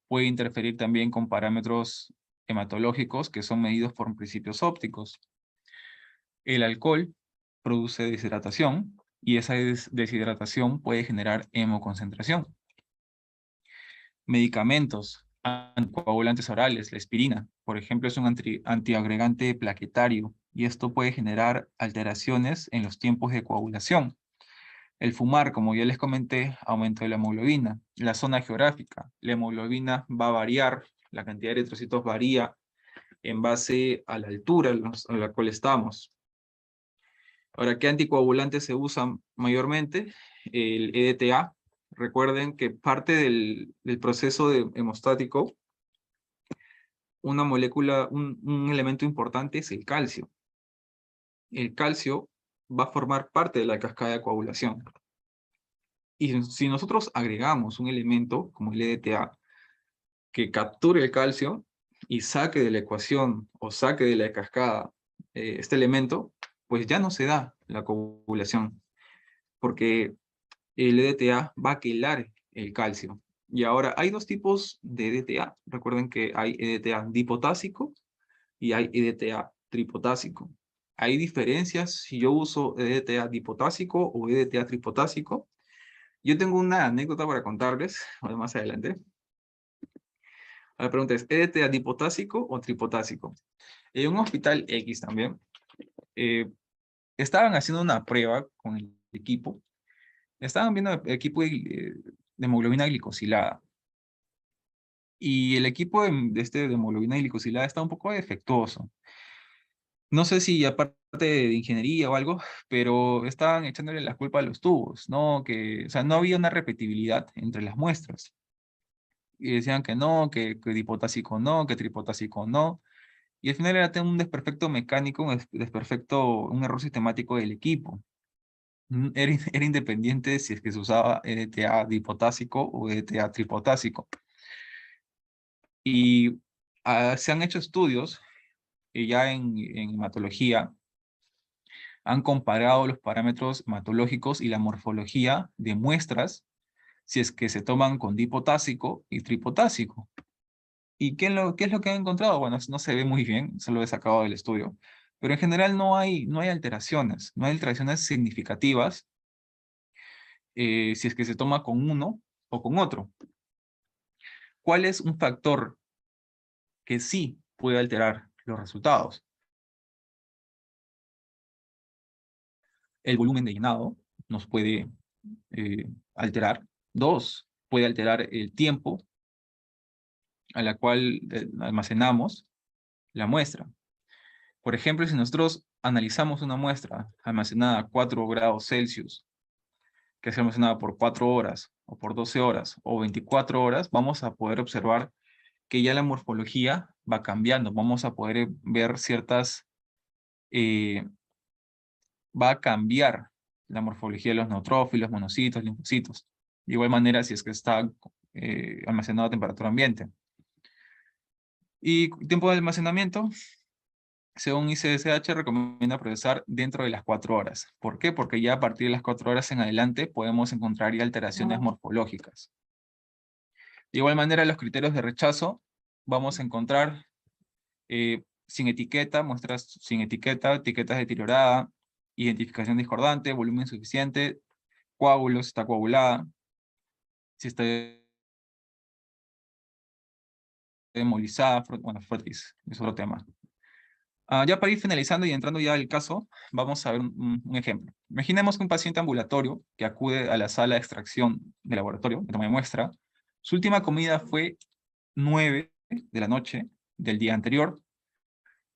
puede interferir también con parámetros hematológicos que son medidos por principios ópticos. El alcohol produce deshidratación y esa deshidratación puede generar hemoconcentración. Medicamentos, anticoagulantes orales, la aspirina, por ejemplo, es un antiagregante plaquetario y esto puede generar alteraciones en los tiempos de coagulación. El fumar, como ya les comenté, aumento de la hemoglobina. La zona geográfica, la hemoglobina va a variar, la cantidad de eritrocitos varía en base a la altura a la cual estamos. Ahora, ¿qué anticoagulantes se usan mayormente? El EDTA. Recuerden que parte del proceso hemostático, una molécula, un elemento importante es el calcio. El calcio va a formar parte de la cascada de coagulación. Y si nosotros agregamos un elemento como el EDTA que capture el calcio y saque de la ecuación o saque de la cascada este elemento, pues ya no se da la coagulación, porque el EDTA va a quelar el calcio. Y ahora hay dos tipos de EDTA. Recuerden que hay EDTA dipotásico y hay EDTA tripotásico. Hay diferencias si yo uso EDTA dipotásico o EDTA tripotásico. Yo tengo una anécdota para contarles, más adelante. La pregunta es, ¿EDTA dipotásico o tripotásico? En un hospital X también, estaban haciendo una prueba con el equipo. Estaban viendo el equipo de hemoglobina glicosilada. Y el equipo de hemoglobina glicosilada está un poco defectuoso. No sé si aparte de ingeniería o algo, pero estaban echándole la culpa a los tubos, ¿no? O sea, no había una repetibilidad entre las muestras. Y decían que no, que dipotásico no, que tripotásico no. Y al final era un desperfecto mecánico, un error sistemático del equipo. Era independiente si es que se usaba EDTA dipotásico o EDTA tripotásico. Y se han hecho estudios, ya en hematología, han comparado los parámetros hematológicos y la morfología de muestras si es que se toman con dipotásico y tripotásico. ¿Y qué es lo que han encontrado? Bueno, no se ve muy bien, solo he sacado del estudio. Pero en general no hay alteraciones, no hay alteraciones significativas si es que se toma con uno o con otro. ¿Cuál es un factor que sí puede alterar los resultados? El volumen de llenado nos puede alterar. 2, puede alterar el tiempo a la cual almacenamos la muestra. Por ejemplo, si nosotros analizamos una muestra almacenada a 4 grados Celsius, que es almacenada por 4 horas, o por 12 horas, o 24 horas, vamos a poder observar que ya la morfología va cambiando. Vamos a poder ver ciertas... va a cambiar la morfología de los neutrófilos, monocitos, linfocitos. De igual manera, si es que está almacenado a temperatura ambiente. Y tiempo de almacenamiento, según ICSH, recomienda procesar dentro de las 4 horas. ¿Por qué? Porque ya a partir de las 4 horas en adelante podemos encontrar ya alteraciones morfológicas. De igual manera, los criterios de rechazo, vamos a encontrar sin etiqueta, muestras sin etiqueta, etiquetas deteriorada, identificación discordante, volumen insuficiente, coágulos, está coagulada, si está hemolizada, bueno, frotis, es otro tema. Ya para ir finalizando y entrando ya al caso, vamos a ver un ejemplo. Imaginemos que un paciente ambulatorio que acude a la sala de extracción de laboratorio, de toma de muestra, su última comida fue 9 de la noche del día anterior,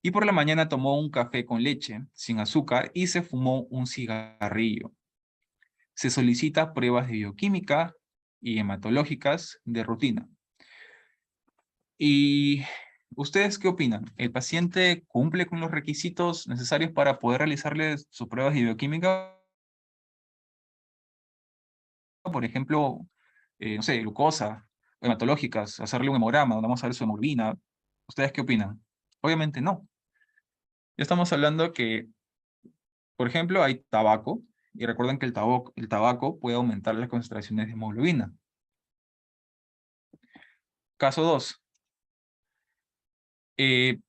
y por la mañana tomó un café con leche, sin azúcar, y se fumó un cigarrillo. Se solicita pruebas de bioquímica y hematológicas de rutina. ¿Y ustedes qué opinan? ¿El paciente cumple con los requisitos necesarios para poder realizarle sus pruebas de bioquímica? Por ejemplo, no sé, glucosa, hematológicas, hacerle un hemograma, vamos a ver su hemoglobina. ¿Ustedes qué opinan? Obviamente no. Ya estamos hablando que, por ejemplo, hay tabaco, y recuerden que el tabaco puede aumentar las concentraciones de hemoglobina. Caso 2. El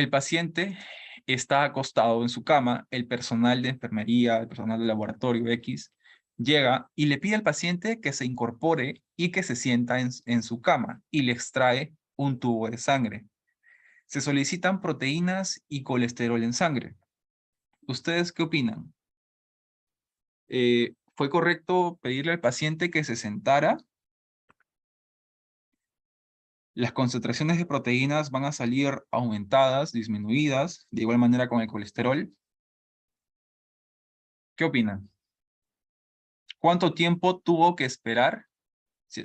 paciente está acostado en su cama, el personal de enfermería, el personal de laboratorio X, llega y le pide al paciente que se incorpore y que se sienta en su cama y le extrae un tubo de sangre. Se solicitan proteínas y colesterol en sangre. ¿Ustedes qué opinan? ¿Fue correcto pedirle al paciente que se sentara? Las concentraciones de proteínas van a salir aumentadas, disminuidas, de igual manera con el colesterol. ¿Qué opinan? ¿Cuánto tiempo tuvo que esperar?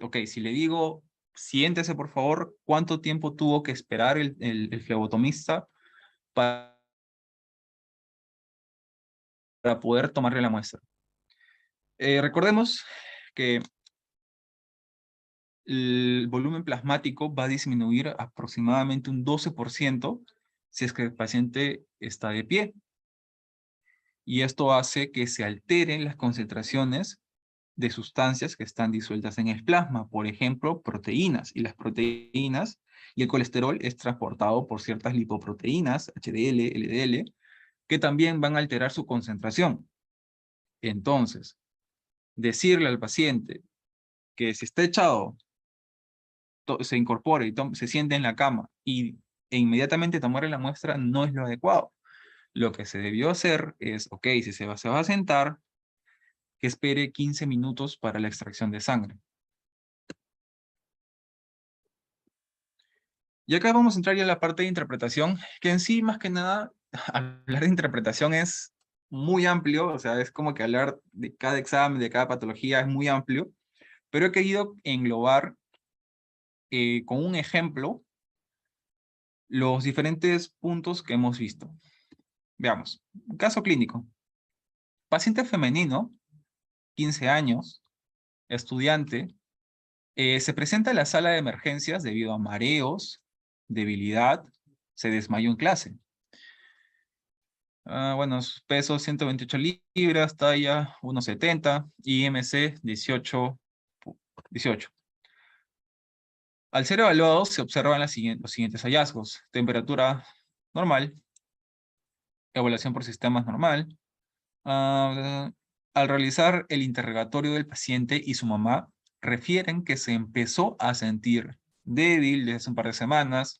Ok, si le digo, siéntese por favor, ¿cuánto tiempo tuvo que esperar el flebotomista para poder tomarle la muestra? Recordemos que el volumen plasmático va a disminuir aproximadamente un 12% si es que el paciente está de pie. Y esto hace que se alteren las concentraciones de sustancias que están disueltas en el plasma, por ejemplo, proteínas. Y las proteínas y el colesterol es transportado por ciertas lipoproteínas, HDL, LDL, que también van a alterar su concentración. Entonces, decirle al paciente que si está echado, se incorpore y se siente en la cama e inmediatamente tomarle la muestra no es lo adecuado. Lo que se debió hacer es, ok, si se va a sentar, que espere 15 minutos para la extracción de sangre. Y acá vamos a entrar ya a la parte de interpretación, que en sí, más que nada, hablar de interpretación es muy amplio, o sea, es como que hablar de cada examen, de cada patología, es muy amplio, pero he querido englobar con un ejemplo los diferentes puntos que hemos visto. Veamos, caso clínico. Paciente femenino, 15 años, estudiante, se presenta a la sala de emergencias debido a mareos, debilidad, se desmayó en clase. Bueno, su peso 128 libras, talla 1,70, IMC 18. Al ser evaluados se observan los siguientes hallazgos. Temperatura normal, evaluación por sistemas normal. Al realizar el interrogatorio del paciente y su mamá, refieren que se empezó a sentir débil desde hace un par de semanas.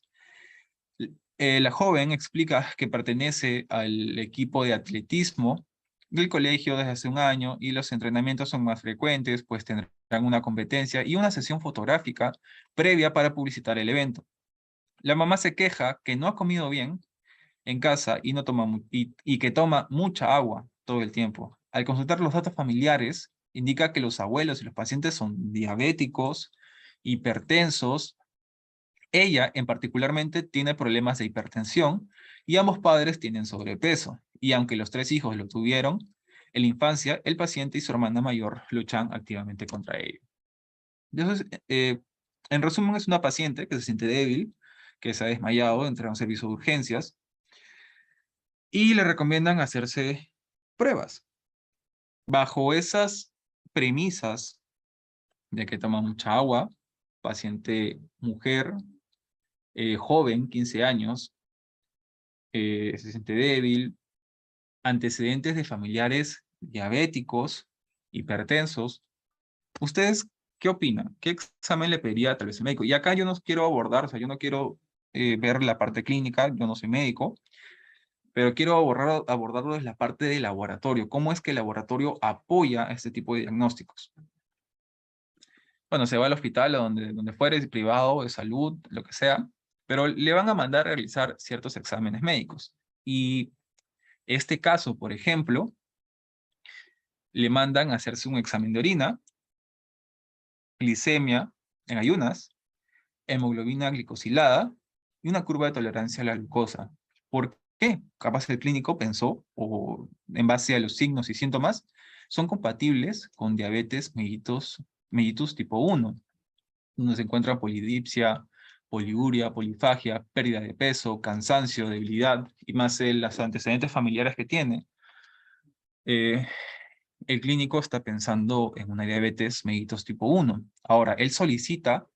La joven explica que pertenece al equipo de atletismo del colegio desde hace un año y los entrenamientos son más frecuentes, pues tendrán una competencia y una sesión fotográfica previa para publicitar el evento. La mamá se queja que no ha comido bien en casa y, no toma, y que toma mucha agua todo el tiempo. Al consultar los datos familiares, indica que los abuelos y los pacientes son diabéticos, hipertensos, Ella, en particularmente, tiene problemas de hipertensión y ambos padres tienen sobrepeso. Y aunque los 3 hijos lo tuvieron, en la infancia, el paciente y su hermana mayor luchan activamente contra ello. Entonces, en resumen, es una paciente que se siente débil, que se ha desmayado, entra a un servicio de urgencias, y le recomiendan hacerse pruebas. Bajo esas premisas de que toma mucha agua, paciente mujer, joven, 15 años, se siente débil, antecedentes de familiares diabéticos, hipertensos. ¿Ustedes qué opinan? ¿Qué examen le pediría tal vez el médico? Y acá yo no quiero abordar, o sea, yo no quiero ver la parte clínica, yo no soy médico, pero quiero abordarlo desde la parte de laboratorio. ¿Cómo es que el laboratorio apoya este tipo de diagnósticos? Bueno, se va al hospital o donde fuere, privado, de salud, lo que sea, pero le van a mandar a realizar ciertos exámenes médicos. Y este caso, por ejemplo, le mandan a hacerse un examen de orina, glicemia en ayunas, hemoglobina glicosilada y una curva de tolerancia a la glucosa. ¿Por qué? Capaz el clínico pensó, o en base a los signos y síntomas, son compatibles con diabetes mellitus tipo 1, donde se encuentra polidipsia, poliuria, polifagia, pérdida de peso, cansancio, debilidad, y más los antecedentes familiares que tiene. El clínico está pensando en una diabetes mellitus tipo 1. Ahora, él solicita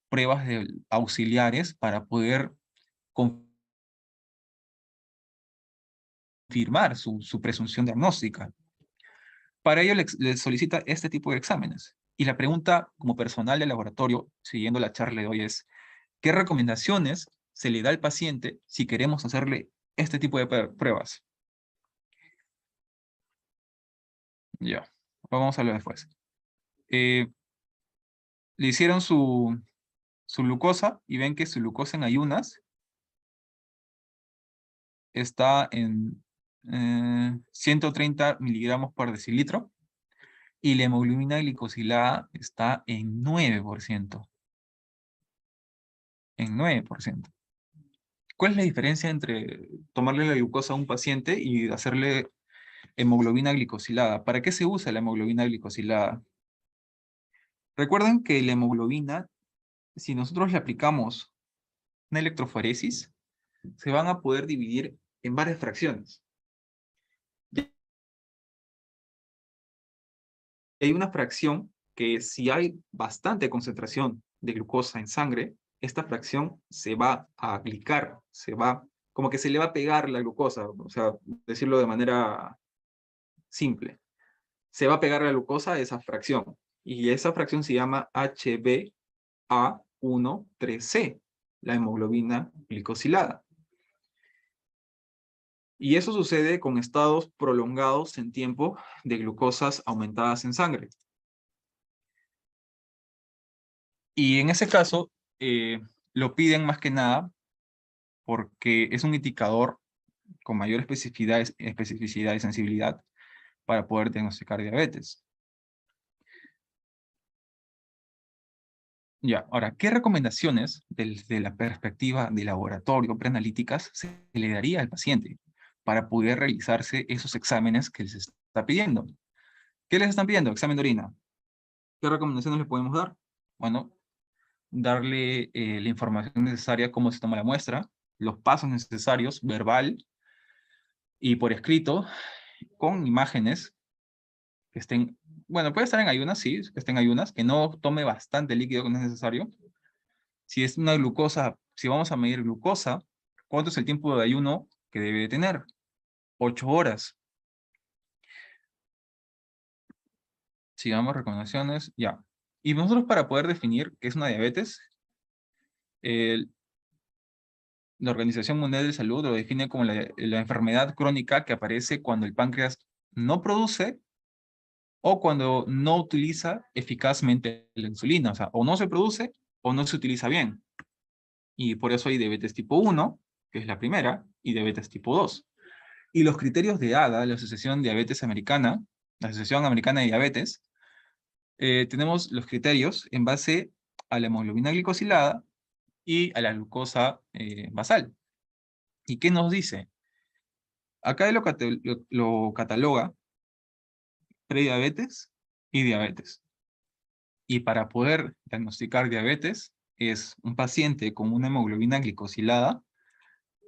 pruebas auxiliares para poder confirmar su presunción diagnóstica. Para ello le solicita este tipo de exámenes. Y la pregunta como personal del laboratorio, siguiendo la charla de hoy, es: ¿qué recomendaciones se le da al paciente si queremos hacerle este tipo de pruebas? Ya, vamos a lo después. Le hicieron su glucosa y ven que su glucosa en ayunas está en 130 miligramos por decilitro y la hemoglobina glicosilada está en 9%. En 9%. ¿Cuál es la diferencia entre tomarle la glucosa a un paciente y hacerle hemoglobina glicosilada? ¿Para qué se usa la hemoglobina glicosilada? Recuerden que la hemoglobina, si nosotros le aplicamos una electroforesis, se van a poder dividir en varias fracciones. Hay una fracción que, si hay bastante concentración de glucosa en sangre, esta fracción se va a glicar, como que se le va a pegar la glucosa, o sea, decirlo de manera simple. Se va a pegar la glucosa a esa fracción, y esa fracción se llama HbA1-3c, la hemoglobina glicosilada. Y eso sucede con estados prolongados en tiempo de glucosas aumentadas en sangre. Y en ese caso, lo piden más que nada porque es un indicador con mayor especificidad y sensibilidad para poder diagnosticar diabetes. Ya, ahora, ¿qué recomendaciones desde la perspectiva de laboratorio preanalíticas se le daría al paciente para poder realizarse esos exámenes que les está pidiendo? ¿Qué les están pidiendo? Examen de orina. ¿Qué recomendaciones le podemos dar? Bueno, darle la información necesaria, cómo se toma la muestra, los pasos necesarios, verbal y por escrito, con imágenes que estén, bueno, puede estar en ayunas, sí, que estén en ayunas, que no tome bastante líquido que no es necesario. Si es una glucosa, si vamos a medir glucosa, ¿cuánto es el tiempo de ayuno que debe de tener? 8 horas. Sigamos recomendaciones, ya. Y nosotros, para poder definir qué es una diabetes, el la Organización Mundial de Salud lo define como la enfermedad crónica que aparece cuando el páncreas no produce o cuando no utiliza eficazmente la insulina. O sea, o no se produce o no se utiliza bien. Y por eso hay diabetes tipo 1, que es la primera, y diabetes tipo 2. Y los criterios de ADA, la Asociación Diabetes Americana, la Asociación Americana de Diabetes, tenemos los criterios en base a la hemoglobina glicosilada, y a la glucosa basal. ¿Y qué nos dice? Acá lo cataloga prediabetes y diabetes. Y para poder diagnosticar diabetes es un paciente con una hemoglobina glicosilada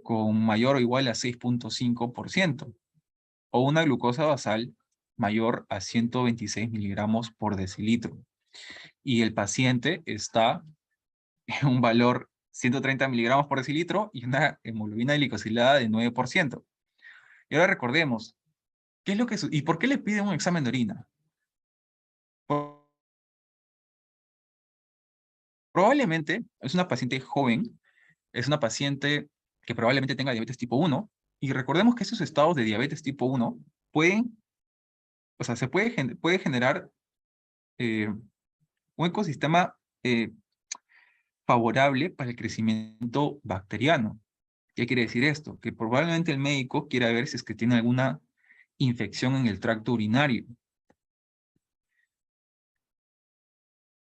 con mayor o igual a 6,5% o una glucosa basal mayor a 126 miligramos por decilitro. Y el paciente está en un valor 130 miligramos por decilitro y una hemoglobina glicosilada de 9%. Y ahora recordemos, ¿qué es lo que ¿y por qué le piden un examen de orina? Probablemente es una paciente joven, es una paciente que probablemente tenga diabetes tipo 1, y recordemos que esos estados de diabetes tipo 1 pueden, o sea, puede generar un ecosistema favorable para el crecimiento bacteriano. ¿Qué quiere decir esto? Que probablemente el médico quiera ver si es que tiene alguna infección en el tracto urinario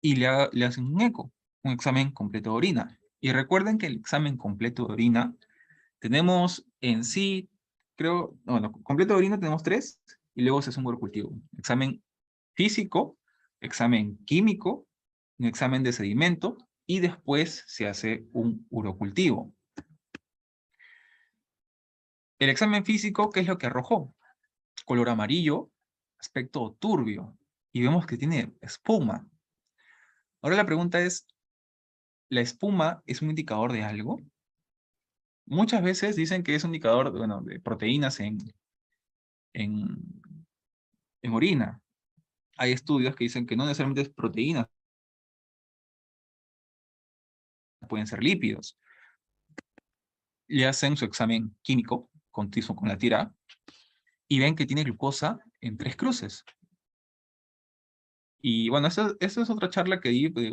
y le hacen un eco, un examen completo de orina. Y recuerden que el examen completo de orina tenemos en sí, creo, bueno, completo de orina tenemos 3 y luego se hace un urocultivo. Examen físico, examen químico, un examen de sedimento y después se hace un urocultivo. El examen físico, ¿qué es lo que arrojó? Color amarillo, aspecto turbio, y vemos que tiene espuma. Ahora la pregunta es, ¿la espuma es un indicador de algo? Muchas veces dicen que es un indicador, bueno, de proteínas en, en orina. Hay estudios que dicen que no necesariamente es proteínas, pueden ser lípidos. Le hacen su examen químico con la tira y ven que tiene glucosa en 3 cruces. Y bueno, eso es otra charla que di de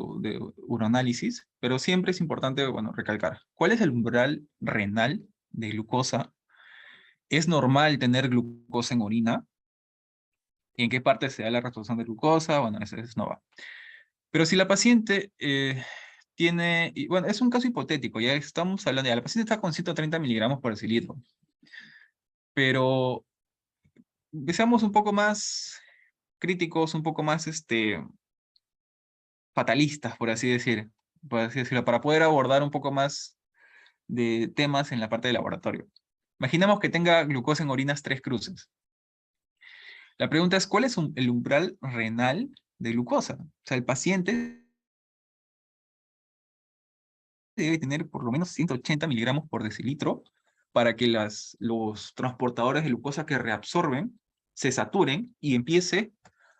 uroanálisis, pero siempre es importante, bueno, recalcar. ¿Cuál es el umbral renal de glucosa? ¿Es normal tener glucosa en orina? ¿En qué parte se da la reabsorción de glucosa? Bueno, eso no va. Pero si la paciente tiene, y bueno, es un caso hipotético, ya estamos hablando, ya la paciente está con 130 miligramos por decilitro, pero seamos un poco más críticos, un poco más fatalistas, por así decirlo, para poder abordar un poco más de temas en la parte de laboratorio. Imaginemos que tenga glucosa en orinas 3 cruces. La pregunta es, ¿cuál es el umbral renal de glucosa? O sea, el paciente debe tener por lo menos 180 miligramos por decilitro para que los transportadores de glucosa que reabsorben se saturen y empiece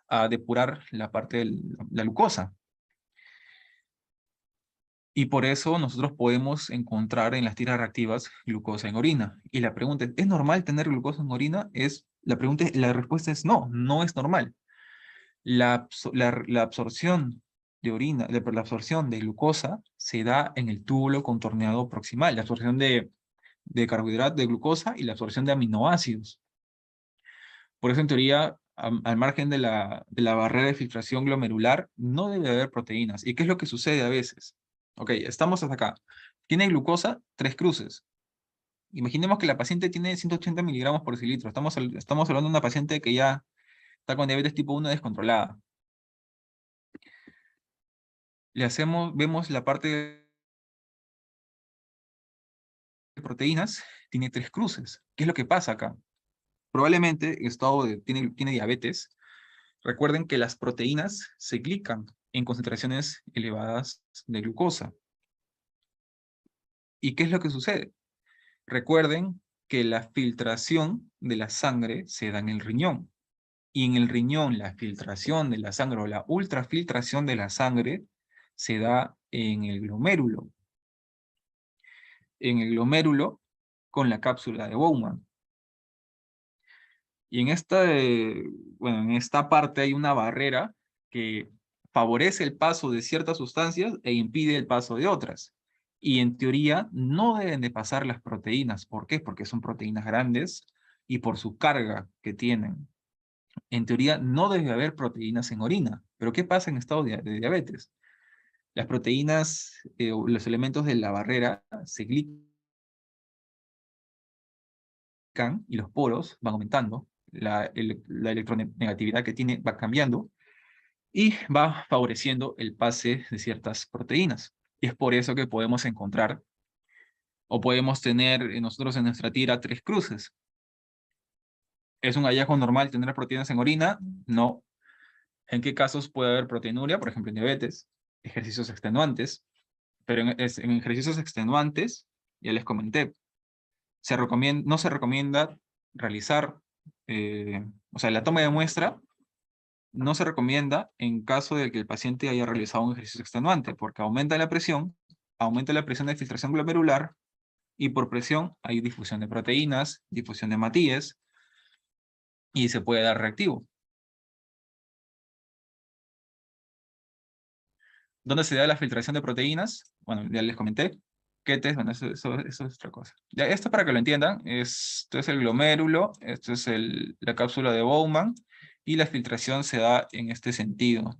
a depurar la parte de la glucosa. Y por eso nosotros podemos encontrar en las tiras reactivas glucosa en orina. Y la pregunta ¿es normal tener glucosa en orina? La respuesta es no, no es normal. La absorción de orina, la absorción de glucosa se da en el túbulo contorneado proximal, la absorción de carbohidratos, de glucosa y la absorción de aminoácidos. Por eso, en teoría, al margen de la barrera de filtración glomerular, no debe haber proteínas. ¿Y qué es lo que sucede a veces? Ok, estamos hasta acá. Tiene glucosa, 3 cruces. Imaginemos que la paciente tiene 180 miligramos por decilitro. Estamos hablando de una paciente que ya está con diabetes tipo 1 descontrolada. Vemos la parte de proteínas, tiene 3 cruces. ¿Qué es lo que pasa acá? Probablemente tiene diabetes. Recuerden que las proteínas se glican en concentraciones elevadas de glucosa. ¿Y qué es lo que sucede? Recuerden que la filtración de la sangre se da en el riñón. Y en el riñón la filtración de la sangre o la ultrafiltración de la sangre se da en el glomérulo. En el glomérulo con la cápsula de Bowman. Y en esta parte hay una barrera que favorece el paso de ciertas sustancias e impide el paso de otras. Y en teoría no deben de pasar las proteínas. ¿Por qué? Porque son proteínas grandes y por su carga que tienen. En teoría no debe haber proteínas en orina. Pero ¿qué pasa en estado de diabetes? Las proteínas, o los elementos de la barrera se glican y los poros van aumentando. La electronegatividad que tiene va cambiando y va favoreciendo el pase de ciertas proteínas. Y es por eso que podemos encontrar, o podemos tener nosotros en nuestra tira 3 cruces. ¿Es un hallazgo normal tener proteínas en orina? No. ¿En qué casos puede haber proteinuria? Por ejemplo, en diabetes, ejercicios extenuantes. Pero en ejercicios extenuantes, ya les comenté, no se recomienda realizar, o sea, la toma de muestra no se recomienda en caso de que el paciente haya realizado un ejercicio extenuante, porque aumenta la presión de filtración glomerular, y por presión hay difusión de proteínas, difusión de hemátides, y se puede dar reactivo. ¿Dónde se da la filtración de proteínas? Bueno, ya les comenté. Ketes, bueno, eso es otra cosa. Ya, esto para que lo entiendan, esto es el glomérulo, esto es la cápsula de Bowman, y la filtración se da en este sentido.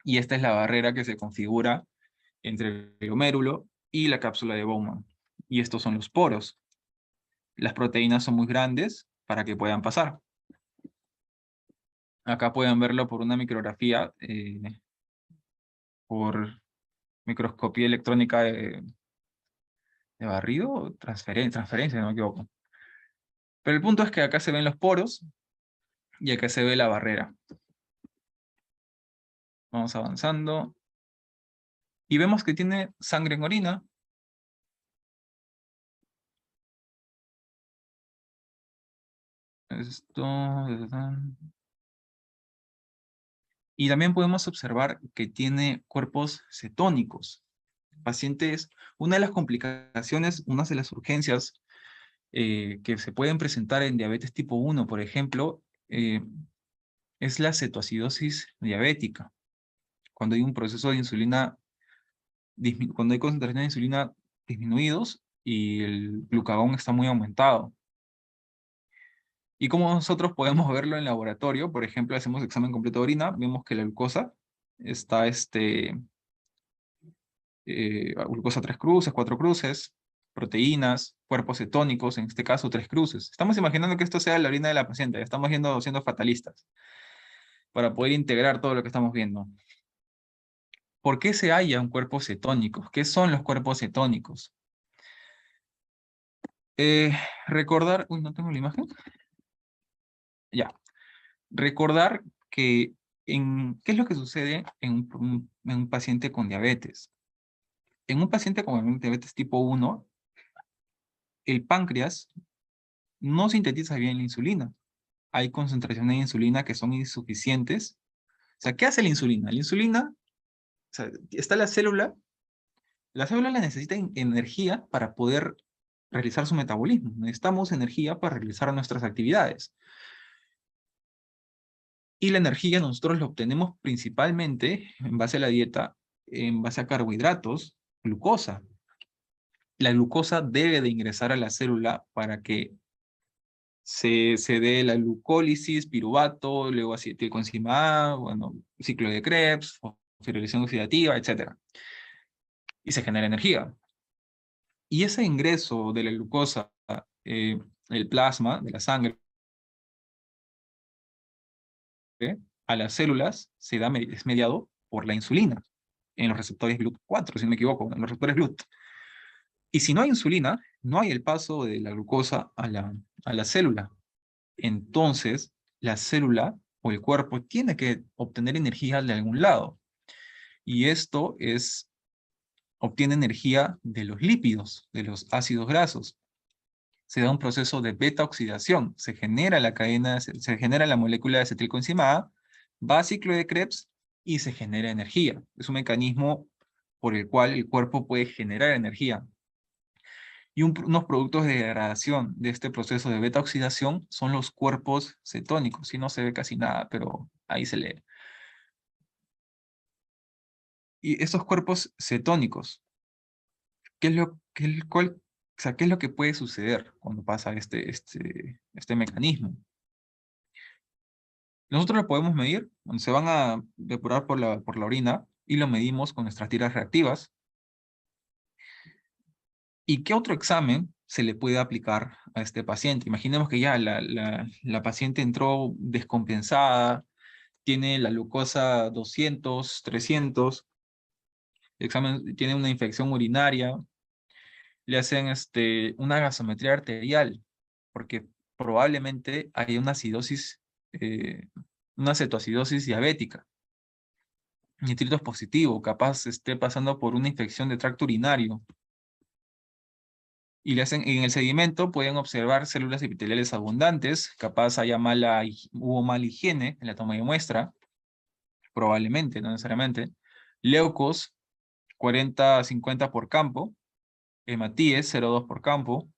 Y esta es la barrera que se configura entre el glomérulo y la cápsula de Bowman. Y estos son los poros. Las proteínas son muy grandes para que puedan pasar. Acá pueden verlo por una micrografía, por microscopía electrónica de barrido o transferencia, si no me equivoco. Pero el punto es que acá se ven los poros y acá se ve la barrera. Vamos avanzando. Y vemos que tiene sangre en orina. Esto... Y también podemos observar que tiene cuerpos cetónicos. Pacientes, una de las complicaciones, una de las urgencias que se pueden presentar en diabetes tipo 1, por ejemplo, es la cetoacidosis diabética. Cuando hay un proceso de insulina, cuando hay concentraciones de insulina disminuidos y el glucagón está muy aumentado. Y como nosotros podemos verlo en laboratorio, por ejemplo, hacemos examen completo de orina, vemos que la glucosa está glucosa 3 cruces, 4 cruces, proteínas, cuerpos cetónicos, en este caso 3 cruces. Estamos imaginando que esto sea la orina de la paciente, ya estamos siendo fatalistas, para poder integrar todo lo que estamos viendo. ¿Por qué se halla un cuerpo cetónico? ¿Qué son los cuerpos cetónicos? Recordar, uy, no tengo la imagen. Ya. Recordar que ¿qué es lo que sucede en un paciente con diabetes? En un paciente con diabetes tipo 1, el páncreas no sintetiza bien la insulina. Hay concentraciones de insulina que son insuficientes. O sea, ¿qué hace la insulina? La insulina, o sea, está la célula necesita energía para poder realizar su metabolismo. Necesitamos energía para realizar nuestras actividades. Y la energía nosotros la obtenemos principalmente en base a la dieta, en base a carbohidratos, glucosa. La glucosa debe de ingresar a la célula para que se dé la glucólisis, piruvato, luego acetilcoenzima A, bueno, ciclo de Krebs, fosforilación oxidativa, etc. Y se genera energía. Y ese ingreso de la glucosa, el plasma, de la sangre, a las células, es mediado por la insulina, en los receptores GLUT4, si no me equivoco, en los receptores GLUT. Y si no hay insulina, no hay el paso de la glucosa a la célula. Entonces, la célula o el cuerpo tiene que obtener energía de algún lado. Y esto obtiene energía de los lípidos, de los ácidos grasos. Se da un proceso de beta-oxidación. Se genera se genera la molécula de acetilcoenzima A, va a ciclo de Krebs y se genera energía. Es un mecanismo por el cual el cuerpo puede generar energía. Y unos productos de degradación de este proceso de beta-oxidación son los cuerpos cetónicos. Y no se ve casi nada, pero ahí se lee. Y estos cuerpos cetónicos, ¿qué es qué es lo que puede suceder cuando pasa este mecanismo? Nosotros lo podemos medir, se van a depurar por la orina y lo medimos con nuestras tiras reactivas. ¿Y qué otro examen se le puede aplicar a este paciente? Imaginemos que ya la paciente entró descompensada, tiene la glucosa 200, 300, el examen tiene una infección urinaria, le hacen una gasometría arterial, porque probablemente hay una acidosis, una cetoacidosis diabética. Nitritos positivo, capaz esté pasando por una infección de tracto urinario. Y le hacen, en el sedimento pueden observar células epiteliales abundantes, capaz hubo mala higiene en la toma de muestra, probablemente, no necesariamente. Leucos, 40 a 50 por campo. Hematíes, 0,2 por campo.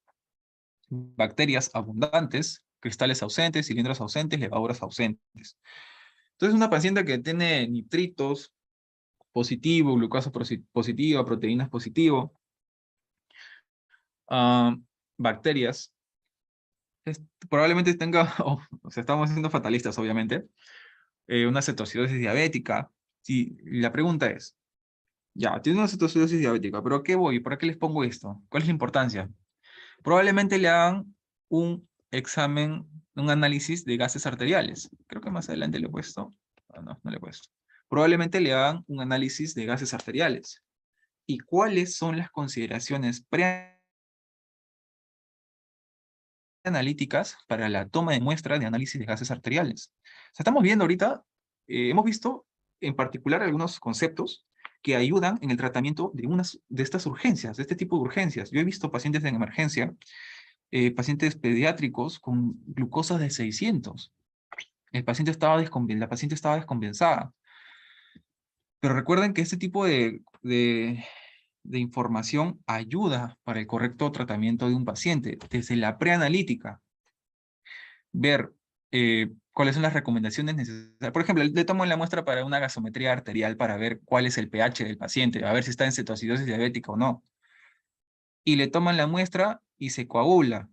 Bacterias abundantes, cristales ausentes, cilindros ausentes, levaduras ausentes. Entonces, una paciente que tiene nitritos positivo, glucosa positiva, proteínas positivo, ah, bacterias, probablemente tenga, o sea, estamos siendo fatalistas, obviamente, una cetoacidosis diabética. Y la pregunta es, ya, tiene una cetoacidosis diabética, pero ¿a qué voy? ¿Para qué les pongo esto? ¿Cuál es la importancia? Probablemente le hagan un examen, un análisis de gases arteriales. Creo que más adelante le he puesto. Ah, no, no le he puesto. Probablemente le hagan un análisis de gases arteriales. ¿Y cuáles son las consideraciones preanalíticas para la toma de muestra de análisis de gases arteriales? O sea, estamos viendo ahorita, hemos visto en particular algunos conceptos que ayudan en el tratamiento de estas urgencias, de este tipo de urgencias. Yo he visto pacientes en emergencia, pacientes pediátricos con glucosas de 600. La paciente estaba descompensada. Pero recuerden que este tipo de información ayuda para el correcto tratamiento de un paciente. Desde la preanalítica, ver cuáles son las recomendaciones necesarias. Por ejemplo, le tomo la muestra para una gasometría arterial para ver cuál es el pH del paciente, a ver si está en cetoacidosis diabética o no. Y le toman la muestra y se coagula.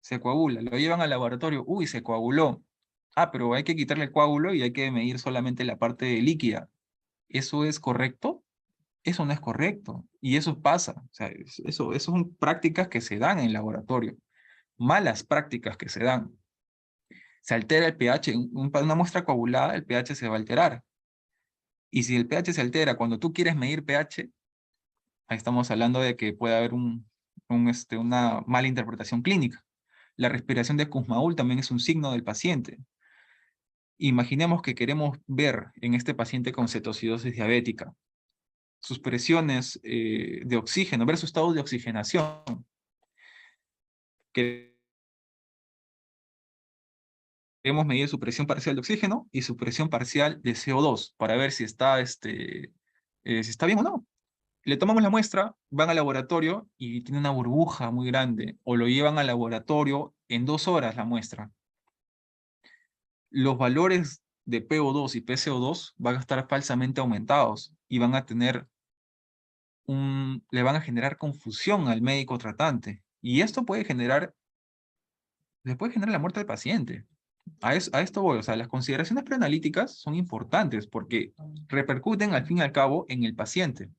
Se coagula. Lo llevan al laboratorio. Uy, se coaguló. Ah, pero hay que quitarle el coágulo y hay que medir solamente la parte líquida. ¿Eso es correcto? Eso no es correcto. Y eso pasa. O sea, eso son prácticas que se dan en el laboratorio. Malas prácticas que se dan. Se altera el pH. Una muestra coagulada, el pH se va a alterar. Y si el pH se altera cuando tú quieres medir pH, ahí estamos hablando de que puede haber una mala interpretación clínica. La respiración de Kussmaul también es un signo del paciente. Imaginemos que queremos ver en este paciente con cetoacidosis diabética sus presiones de oxígeno, ver su estado de oxigenación. Queremos medir su presión parcial de oxígeno y su presión parcial de CO2 para ver si está bien o no. Le tomamos la muestra, van al laboratorio y tiene una burbuja muy grande, o lo llevan al laboratorio en 2 horas la muestra. Los valores de PO2 y PCO2 van a estar falsamente aumentados y le van a generar confusión al médico tratante. Y esto le puede generar la muerte del paciente. A esto voy, o sea, las consideraciones preanalíticas son importantes porque repercuten al fin y al cabo en el paciente.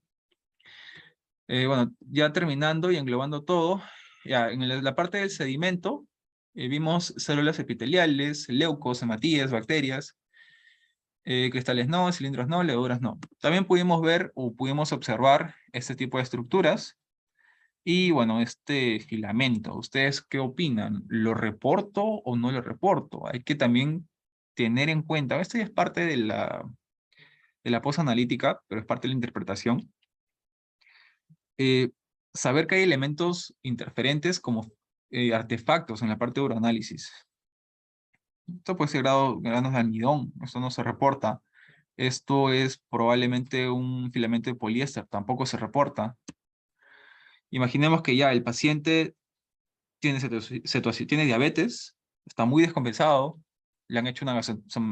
Bueno, ya terminando y englobando todo, ya en la parte del sedimento vimos células epiteliales, leucos, hematíes, bacterias, cristales no, cilindros no, levaduras no. También pudimos ver o pudimos observar este tipo de estructuras. Y bueno, este filamento, ¿ustedes qué opinan? ¿Lo reporto o no lo reporto? Hay que también tener en cuenta, esto ya es parte de la posanalítica, pero es parte de la interpretación, eh, saber que hay elementos interferentes como artefactos en la parte de uroanálisis. Esto puede ser granos de almidón, esto no se reporta. Esto es probablemente un filamento de poliéster, tampoco se reporta. Imaginemos que ya el paciente tiene diabetes, está muy descompensado, le han hecho una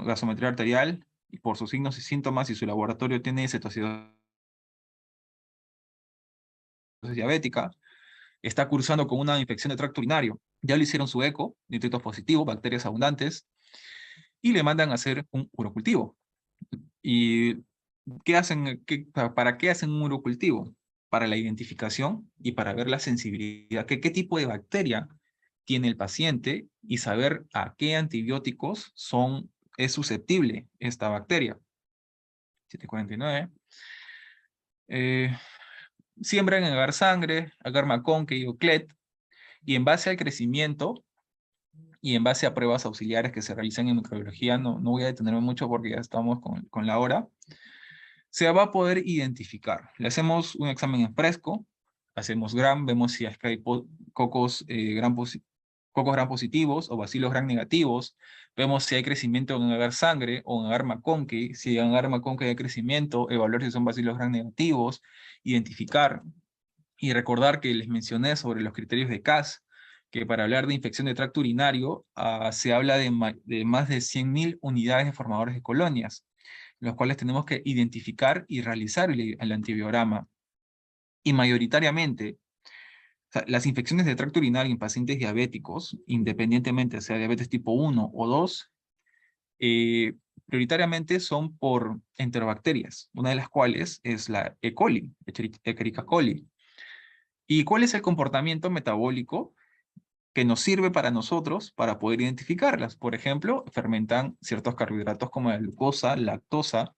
gasometría arterial y por sus signos y síntomas y su laboratorio tiene cetoacidosis diabética, está cursando con una infección de tracto urinario. Ya le hicieron su eco, nitritos positivos, bacterias abundantes, y le mandan a hacer un urocultivo. Y ¿Para qué hacen un urocultivo? Para la identificación y para ver la sensibilidad, qué tipo de bacteria tiene el paciente y saber a qué antibióticos es susceptible esta bacteria. 749. Siembran en agar sangre, agar Maconkey o CLET, y en base al crecimiento y en base a pruebas auxiliares que se realizan en microbiología, no voy a detenerme mucho porque ya estamos con la hora, se va a poder identificar. Le hacemos un examen en fresco, hacemos gram, vemos si es que hay cocos gram positivos o bacilos gram negativos, vemos si hay crecimiento en agar sangre o en agar Maconkey, si en agar Maconkey hay crecimiento, evaluar si son bacilos gram negativos, identificar y recordar que les mencioné sobre los criterios de CAS, que para hablar de infección de tracto urinario se habla de más de 100.000 unidades de formadores de colonias, los cuales tenemos que identificar y realizar el antibiograma. Y mayoritariamente, o sea, las infecciones de tracto urinario en pacientes diabéticos, independientemente sea diabetes tipo 1 o 2, prioritariamente son por enterobacterias, una de las cuales es la E. coli, Escherichia coli. ¿Y cuál es el comportamiento metabólico que nos sirve para nosotros para poder identificarlas? Por ejemplo, fermentan ciertos carbohidratos como la glucosa, lactosa,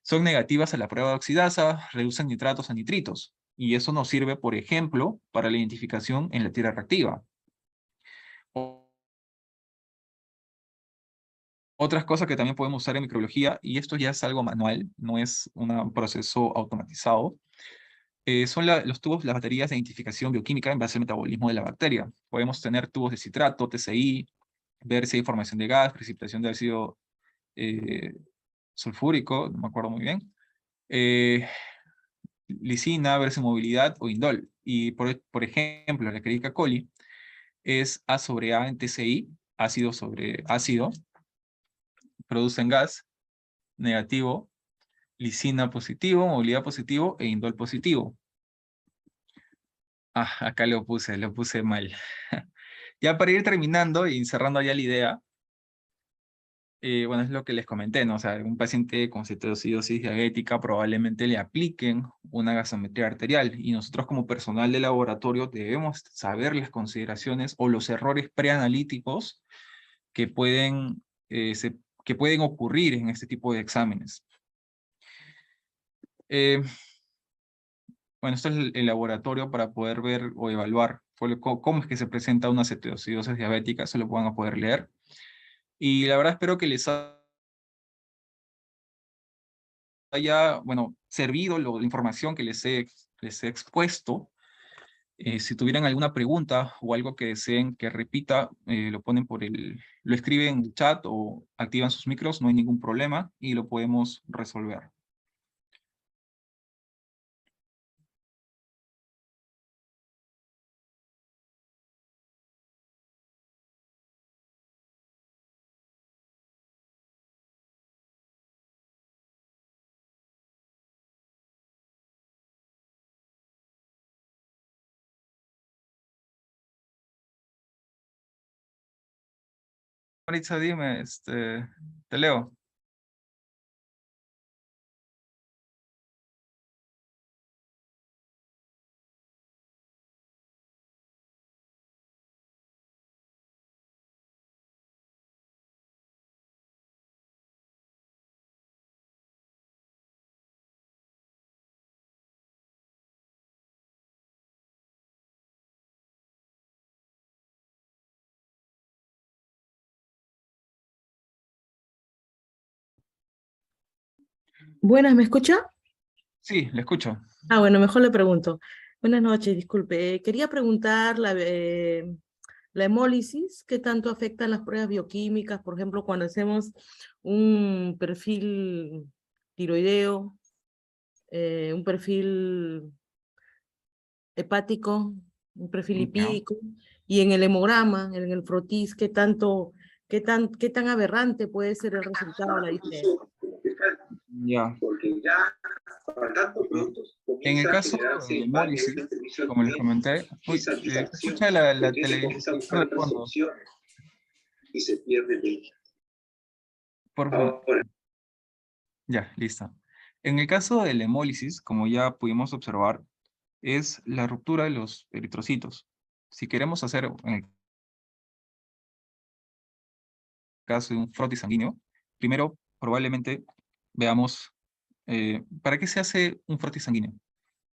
son negativas a la prueba de oxidasa, reducen nitratos a nitritos. Y eso nos sirve, por ejemplo, para la identificación en la tira reactiva. Otras cosas que también podemos usar en microbiología, y esto ya es algo manual, no es un proceso automatizado, son los tubos, las baterías de identificación bioquímica en base al metabolismo de la bacteria. Podemos tener tubos de citrato, TCI, ver si hay formación de gas, precipitación de ácido sulfúrico, no me acuerdo muy bien, lisina, ver si movilidad o indol. Y por ejemplo, la Escherichia coli es A sobre A en TCI, ácido sobre ácido, producen gas negativo, lisina positivo, movilidad positivo e indol positivo. Acá lo puse mal. Ya para ir terminando y cerrando ya la idea, bueno, es lo que les comenté, ¿no? O sea, un paciente con cetoacidosis diabética probablemente le apliquen una gasometría arterial y nosotros como personal de laboratorio debemos saber las consideraciones o los errores preanalíticos que que pueden ocurrir en este tipo de exámenes. Eh, bueno, esto es el laboratorio para poder ver o evaluar cómo es que se presenta una cetoacidosis diabética, eso lo van a poder leer. Y la verdad espero que les haya, bueno, servido la información que les he expuesto. Si tuvieran alguna pregunta o algo que deseen que repita, lo escriben en el chat o activan sus micros, no hay ningún problema y lo podemos resolver. Maritza, dime, te leo. Buenas, ¿me escucha? Sí, le escucho. Bueno, mejor le pregunto. Buenas noches, disculpe. Quería preguntar la hemólisis, ¿qué tanto afectan las pruebas bioquímicas? Por ejemplo, cuando hacemos un perfil tiroideo, un perfil hepático, un perfil Ya. lipídico, y en el hemograma, en el frotis, qué tan aberrante puede ser el resultado de la diferencia? Ya. En el caso de hemólisis, como les comenté, se escucha la televisión de fondo. Por favor. Ya, listo. En el caso de la hemólisis, como ya pudimos observar, es la ruptura de los eritrocitos. Si queremos hacer, en el caso de un frotis sanguíneo, primero probablemente veamos, ¿para qué se hace un frotis sanguíneo?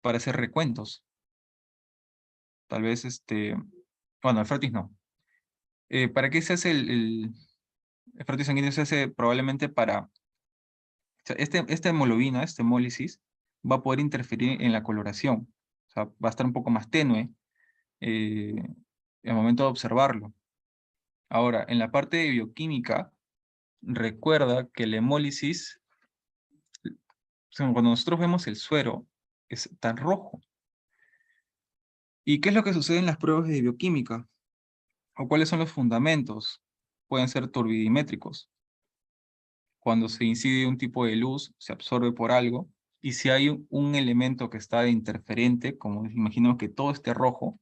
Para hacer recuentos. Tal vez, bueno, el frotis no. ¿Para qué se hace el frotis sanguíneo? Se hace probablemente para, o sea, esta hemoglobina, esta hemólisis, va a poder interferir en la coloración. O sea, va a estar un poco más tenue al momento de observarlo. Ahora, en la parte de bioquímica, recuerda que la hemólisis, o sea, cuando nosotros vemos el suero, es tan rojo. ¿Y qué es lo que sucede en las pruebas de bioquímica? ¿O cuáles son los fundamentos? Pueden ser turbidimétricos. Cuando se incide un tipo de luz, se absorbe por algo, y si hay un elemento que está de interferente, como imaginemos que todo esté rojo,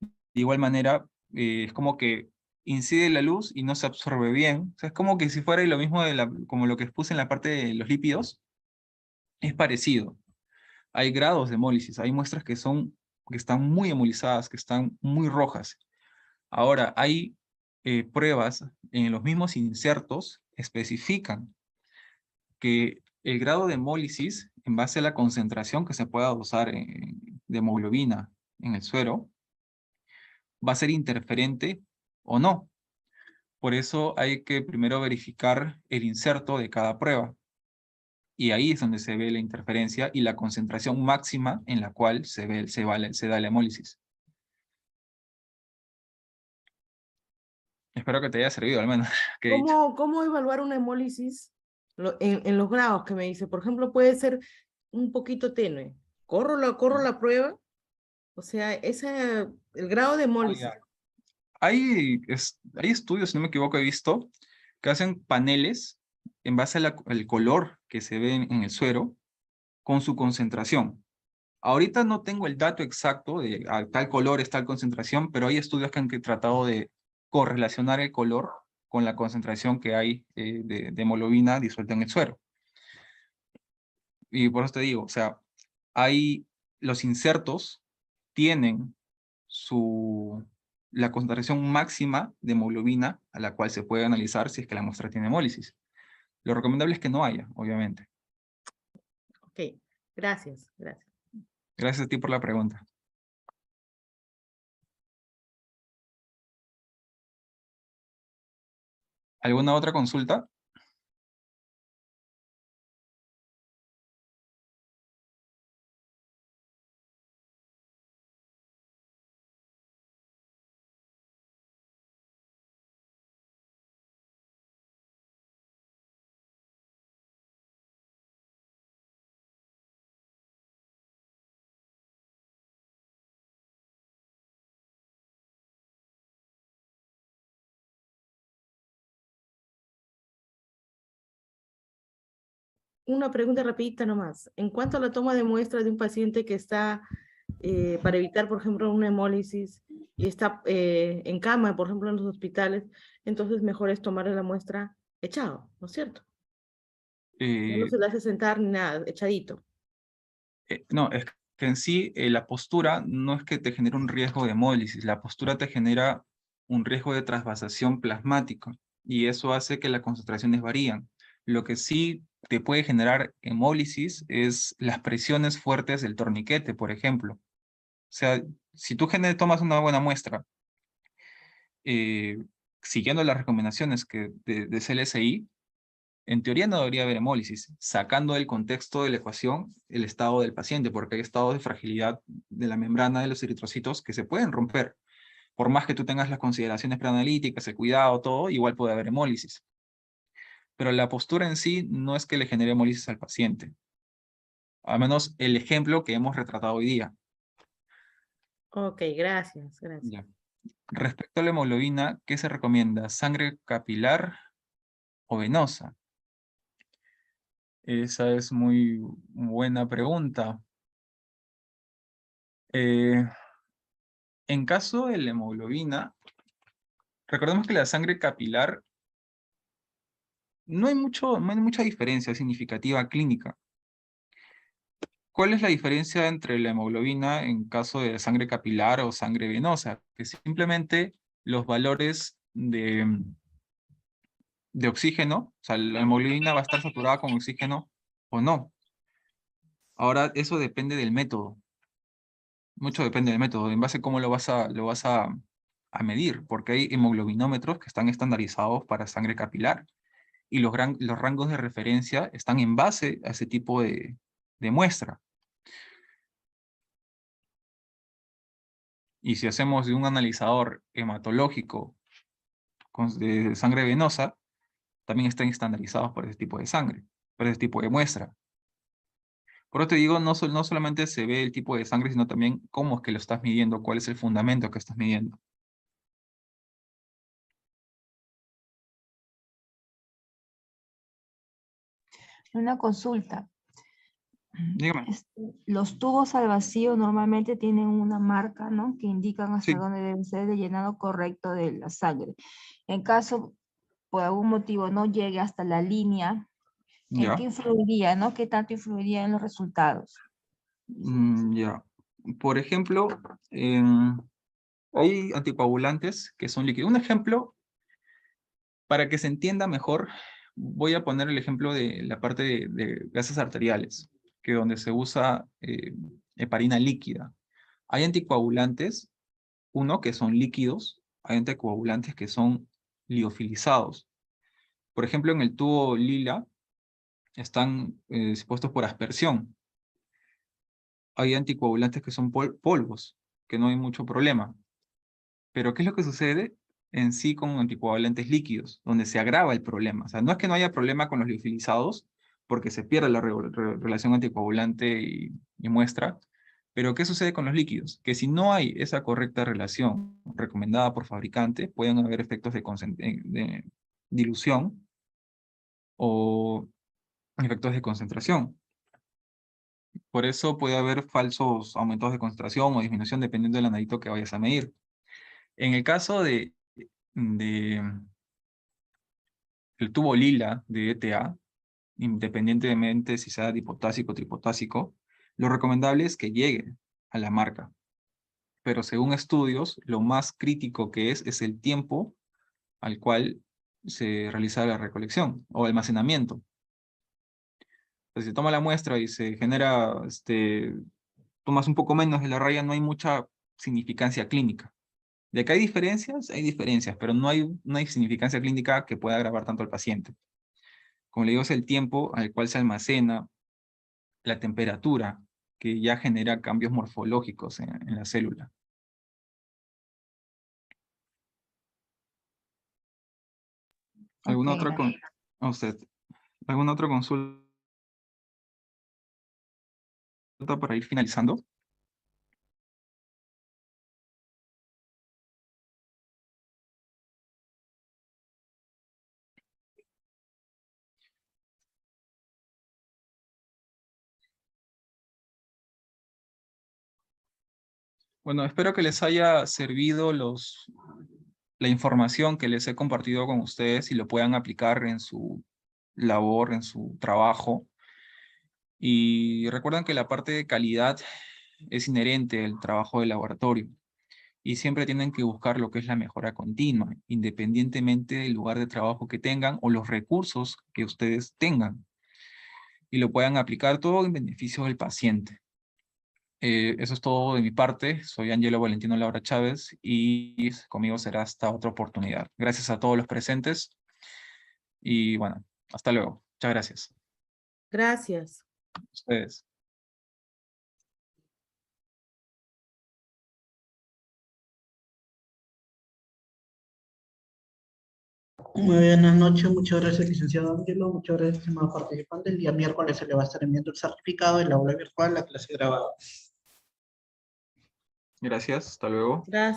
de igual manera, es como que incide la luz y no se absorbe bien. O sea, es como que si fuera lo mismo como lo que expuse en la parte de los lípidos, es parecido. Hay grados de hemólisis, hay muestras que están muy hemolizadas, que están muy rojas. Ahora, hay pruebas en los mismos insertos especifican que el grado de hemólisis, en base a la concentración que se pueda dosar de hemoglobina en el suero, va a ser interferente o no. Por eso hay que primero verificar el inserto de cada prueba. Y ahí es donde se ve la interferencia y la concentración máxima en la cual se da la hemólisis. Espero que te haya servido al menos que he dicho. ¿Cómo evaluar una hemólisis en los grados que me dice? Por ejemplo, puede ser un poquito tenue. Corro la prueba, o sea, el grado de hemólisis. Hay estudios, si no me equivoco, he visto, que hacen paneles en base al color que se ve en el suero con su concentración. Ahorita no tengo el dato exacto de tal color es tal concentración, pero hay estudios que han tratado de correlacionar el color con la concentración que hay de hemoglobina disuelta en el suero. Y por eso te digo, o sea, los insertos tienen la concentración máxima de hemoglobina a la cual se puede analizar si es que la muestra tiene hemólisis. Lo recomendable es que no haya, obviamente. Ok, gracias, gracias. Gracias a ti por la pregunta. ¿Alguna otra consulta? Una pregunta rapidita nomás. En cuanto a la toma de muestra de un paciente que está, para evitar, por ejemplo, una hemólisis y está en cama, por ejemplo, en los hospitales, entonces mejor es tomar la muestra echado, ¿no es cierto? Ya no Eh, se le hace sentar ni nada, echadito. no, es que en sí la postura no es que te genere un riesgo de hemólisis, la postura te genera un riesgo de trasvasación plasmática y eso hace que las concentraciones varían. Lo que sí te puede generar hemólisis es las presiones fuertes del torniquete, por ejemplo. O sea, si tú tomas una buena muestra, eh, siguiendo las recomendaciones de CLSI, en teoría no debería haber hemólisis, sacando del contexto de la ecuación el estado del paciente, porque hay estados de fragilidad de la membrana de los eritrocitos que se pueden romper. Por más que tú tengas las consideraciones preanalíticas, el cuidado, todo, igual puede haber hemólisis. Pero la postura en sí no es que le genere hemólisis al paciente. Al menos el ejemplo que hemos retratado hoy día. Ok, gracias, gracias. Ya. Respecto a la hemoglobina, ¿qué se recomienda? ¿Sangre capilar o venosa? Esa es muy buena pregunta. Eh, En caso de la hemoglobina, recordemos que la sangre capilar no hay mucha diferencia significativa clínica. ¿Cuál es la diferencia entre la hemoglobina en caso de sangre capilar o sangre venosa? Que simplemente los valores de oxígeno, o sea, la hemoglobina va a estar saturada con oxígeno o no. Ahora, eso depende del método. Mucho depende del método, en base a cómo lo vas a medir, porque hay hemoglobinómetros que están estandarizados para sangre capilar y los rangos de referencia están en base a ese tipo de muestra. Y si hacemos de un analizador hematológico de sangre venosa, también están estandarizados por ese tipo de sangre, por ese tipo de muestra. Por eso te digo, no solamente se ve el tipo de sangre, sino también cómo es que lo estás midiendo, cuál es el fundamento que estás midiendo. Una consulta. Dígame. Los tubos al vacío normalmente tienen una marca, ¿no? Que indican hasta Sí, dónde debe ser el llenado correcto de la sangre. En caso, por algún motivo, no llegue hasta la línea, ¿en qué ya. influiría, no? ¿Qué tanto influiría en los resultados? Ya. Por ejemplo, hay anticoagulantes que son líquidos. Un ejemplo, para que se entienda mejor, voy a poner el ejemplo de la parte de gases arteriales, que donde se usa heparina líquida. Hay anticoagulantes, uno, que son líquidos, hay anticoagulantes que son liofilizados. Por ejemplo, en el tubo lila están dispuestos por aspersión. Hay anticoagulantes que son polvos, que no hay mucho problema. Pero ¿qué es lo que sucede en sí con anticoagulantes líquidos? Donde se agrava el problema. O sea, no es que no haya problema con los liofilizados, porque se pierde la relación anticoagulante y muestra, pero ¿qué sucede con los líquidos? Que si no hay esa correcta relación recomendada por fabricante, pueden haber efectos de dilución o efectos de concentración. Por eso puede haber falsos aumentos de concentración o disminución dependiendo del analito que vayas a medir. En el caso de el tubo lila de ETA, independientemente si sea dipotásico o tripotásico, lo recomendable es que llegue a la marca. Pero según estudios, lo más crítico que es el tiempo al cual se realiza la recolección o almacenamiento. Entonces, si se toma la muestra y se genera, tomas un poco menos de la raya, no hay mucha significancia clínica. De que hay diferencias, pero no hay significancia clínica que pueda agravar tanto al paciente. Como le digo, es el tiempo al cual se almacena, la temperatura, que ya genera cambios morfológicos en la célula. Ok, ¿Alguna otra a usted? ¿Alguna otra consulta para ir finalizando? Bueno, espero que les haya servido la información que les he compartido con ustedes y lo puedan aplicar en su labor, en su trabajo. Y recuerden que la parte de calidad es inherente al trabajo de laboratorio y siempre tienen que buscar lo que es la mejora continua, independientemente del lugar de trabajo que tengan o los recursos que ustedes tengan, y lo puedan aplicar todo en beneficio del paciente. Eso es todo de mi parte. Soy Angelo Valentino Laura Chávez y conmigo será hasta otra oportunidad. Gracias a todos los presentes y bueno, hasta luego. Muchas gracias. Gracias. Ustedes. Muy buenas noches, muchas gracias, licenciado Ángelo, muchas gracias, estimado participante. El día miércoles se le va a estar enviando el certificado en la aula virtual, la clase grabada. Gracias. Hasta luego. Gracias.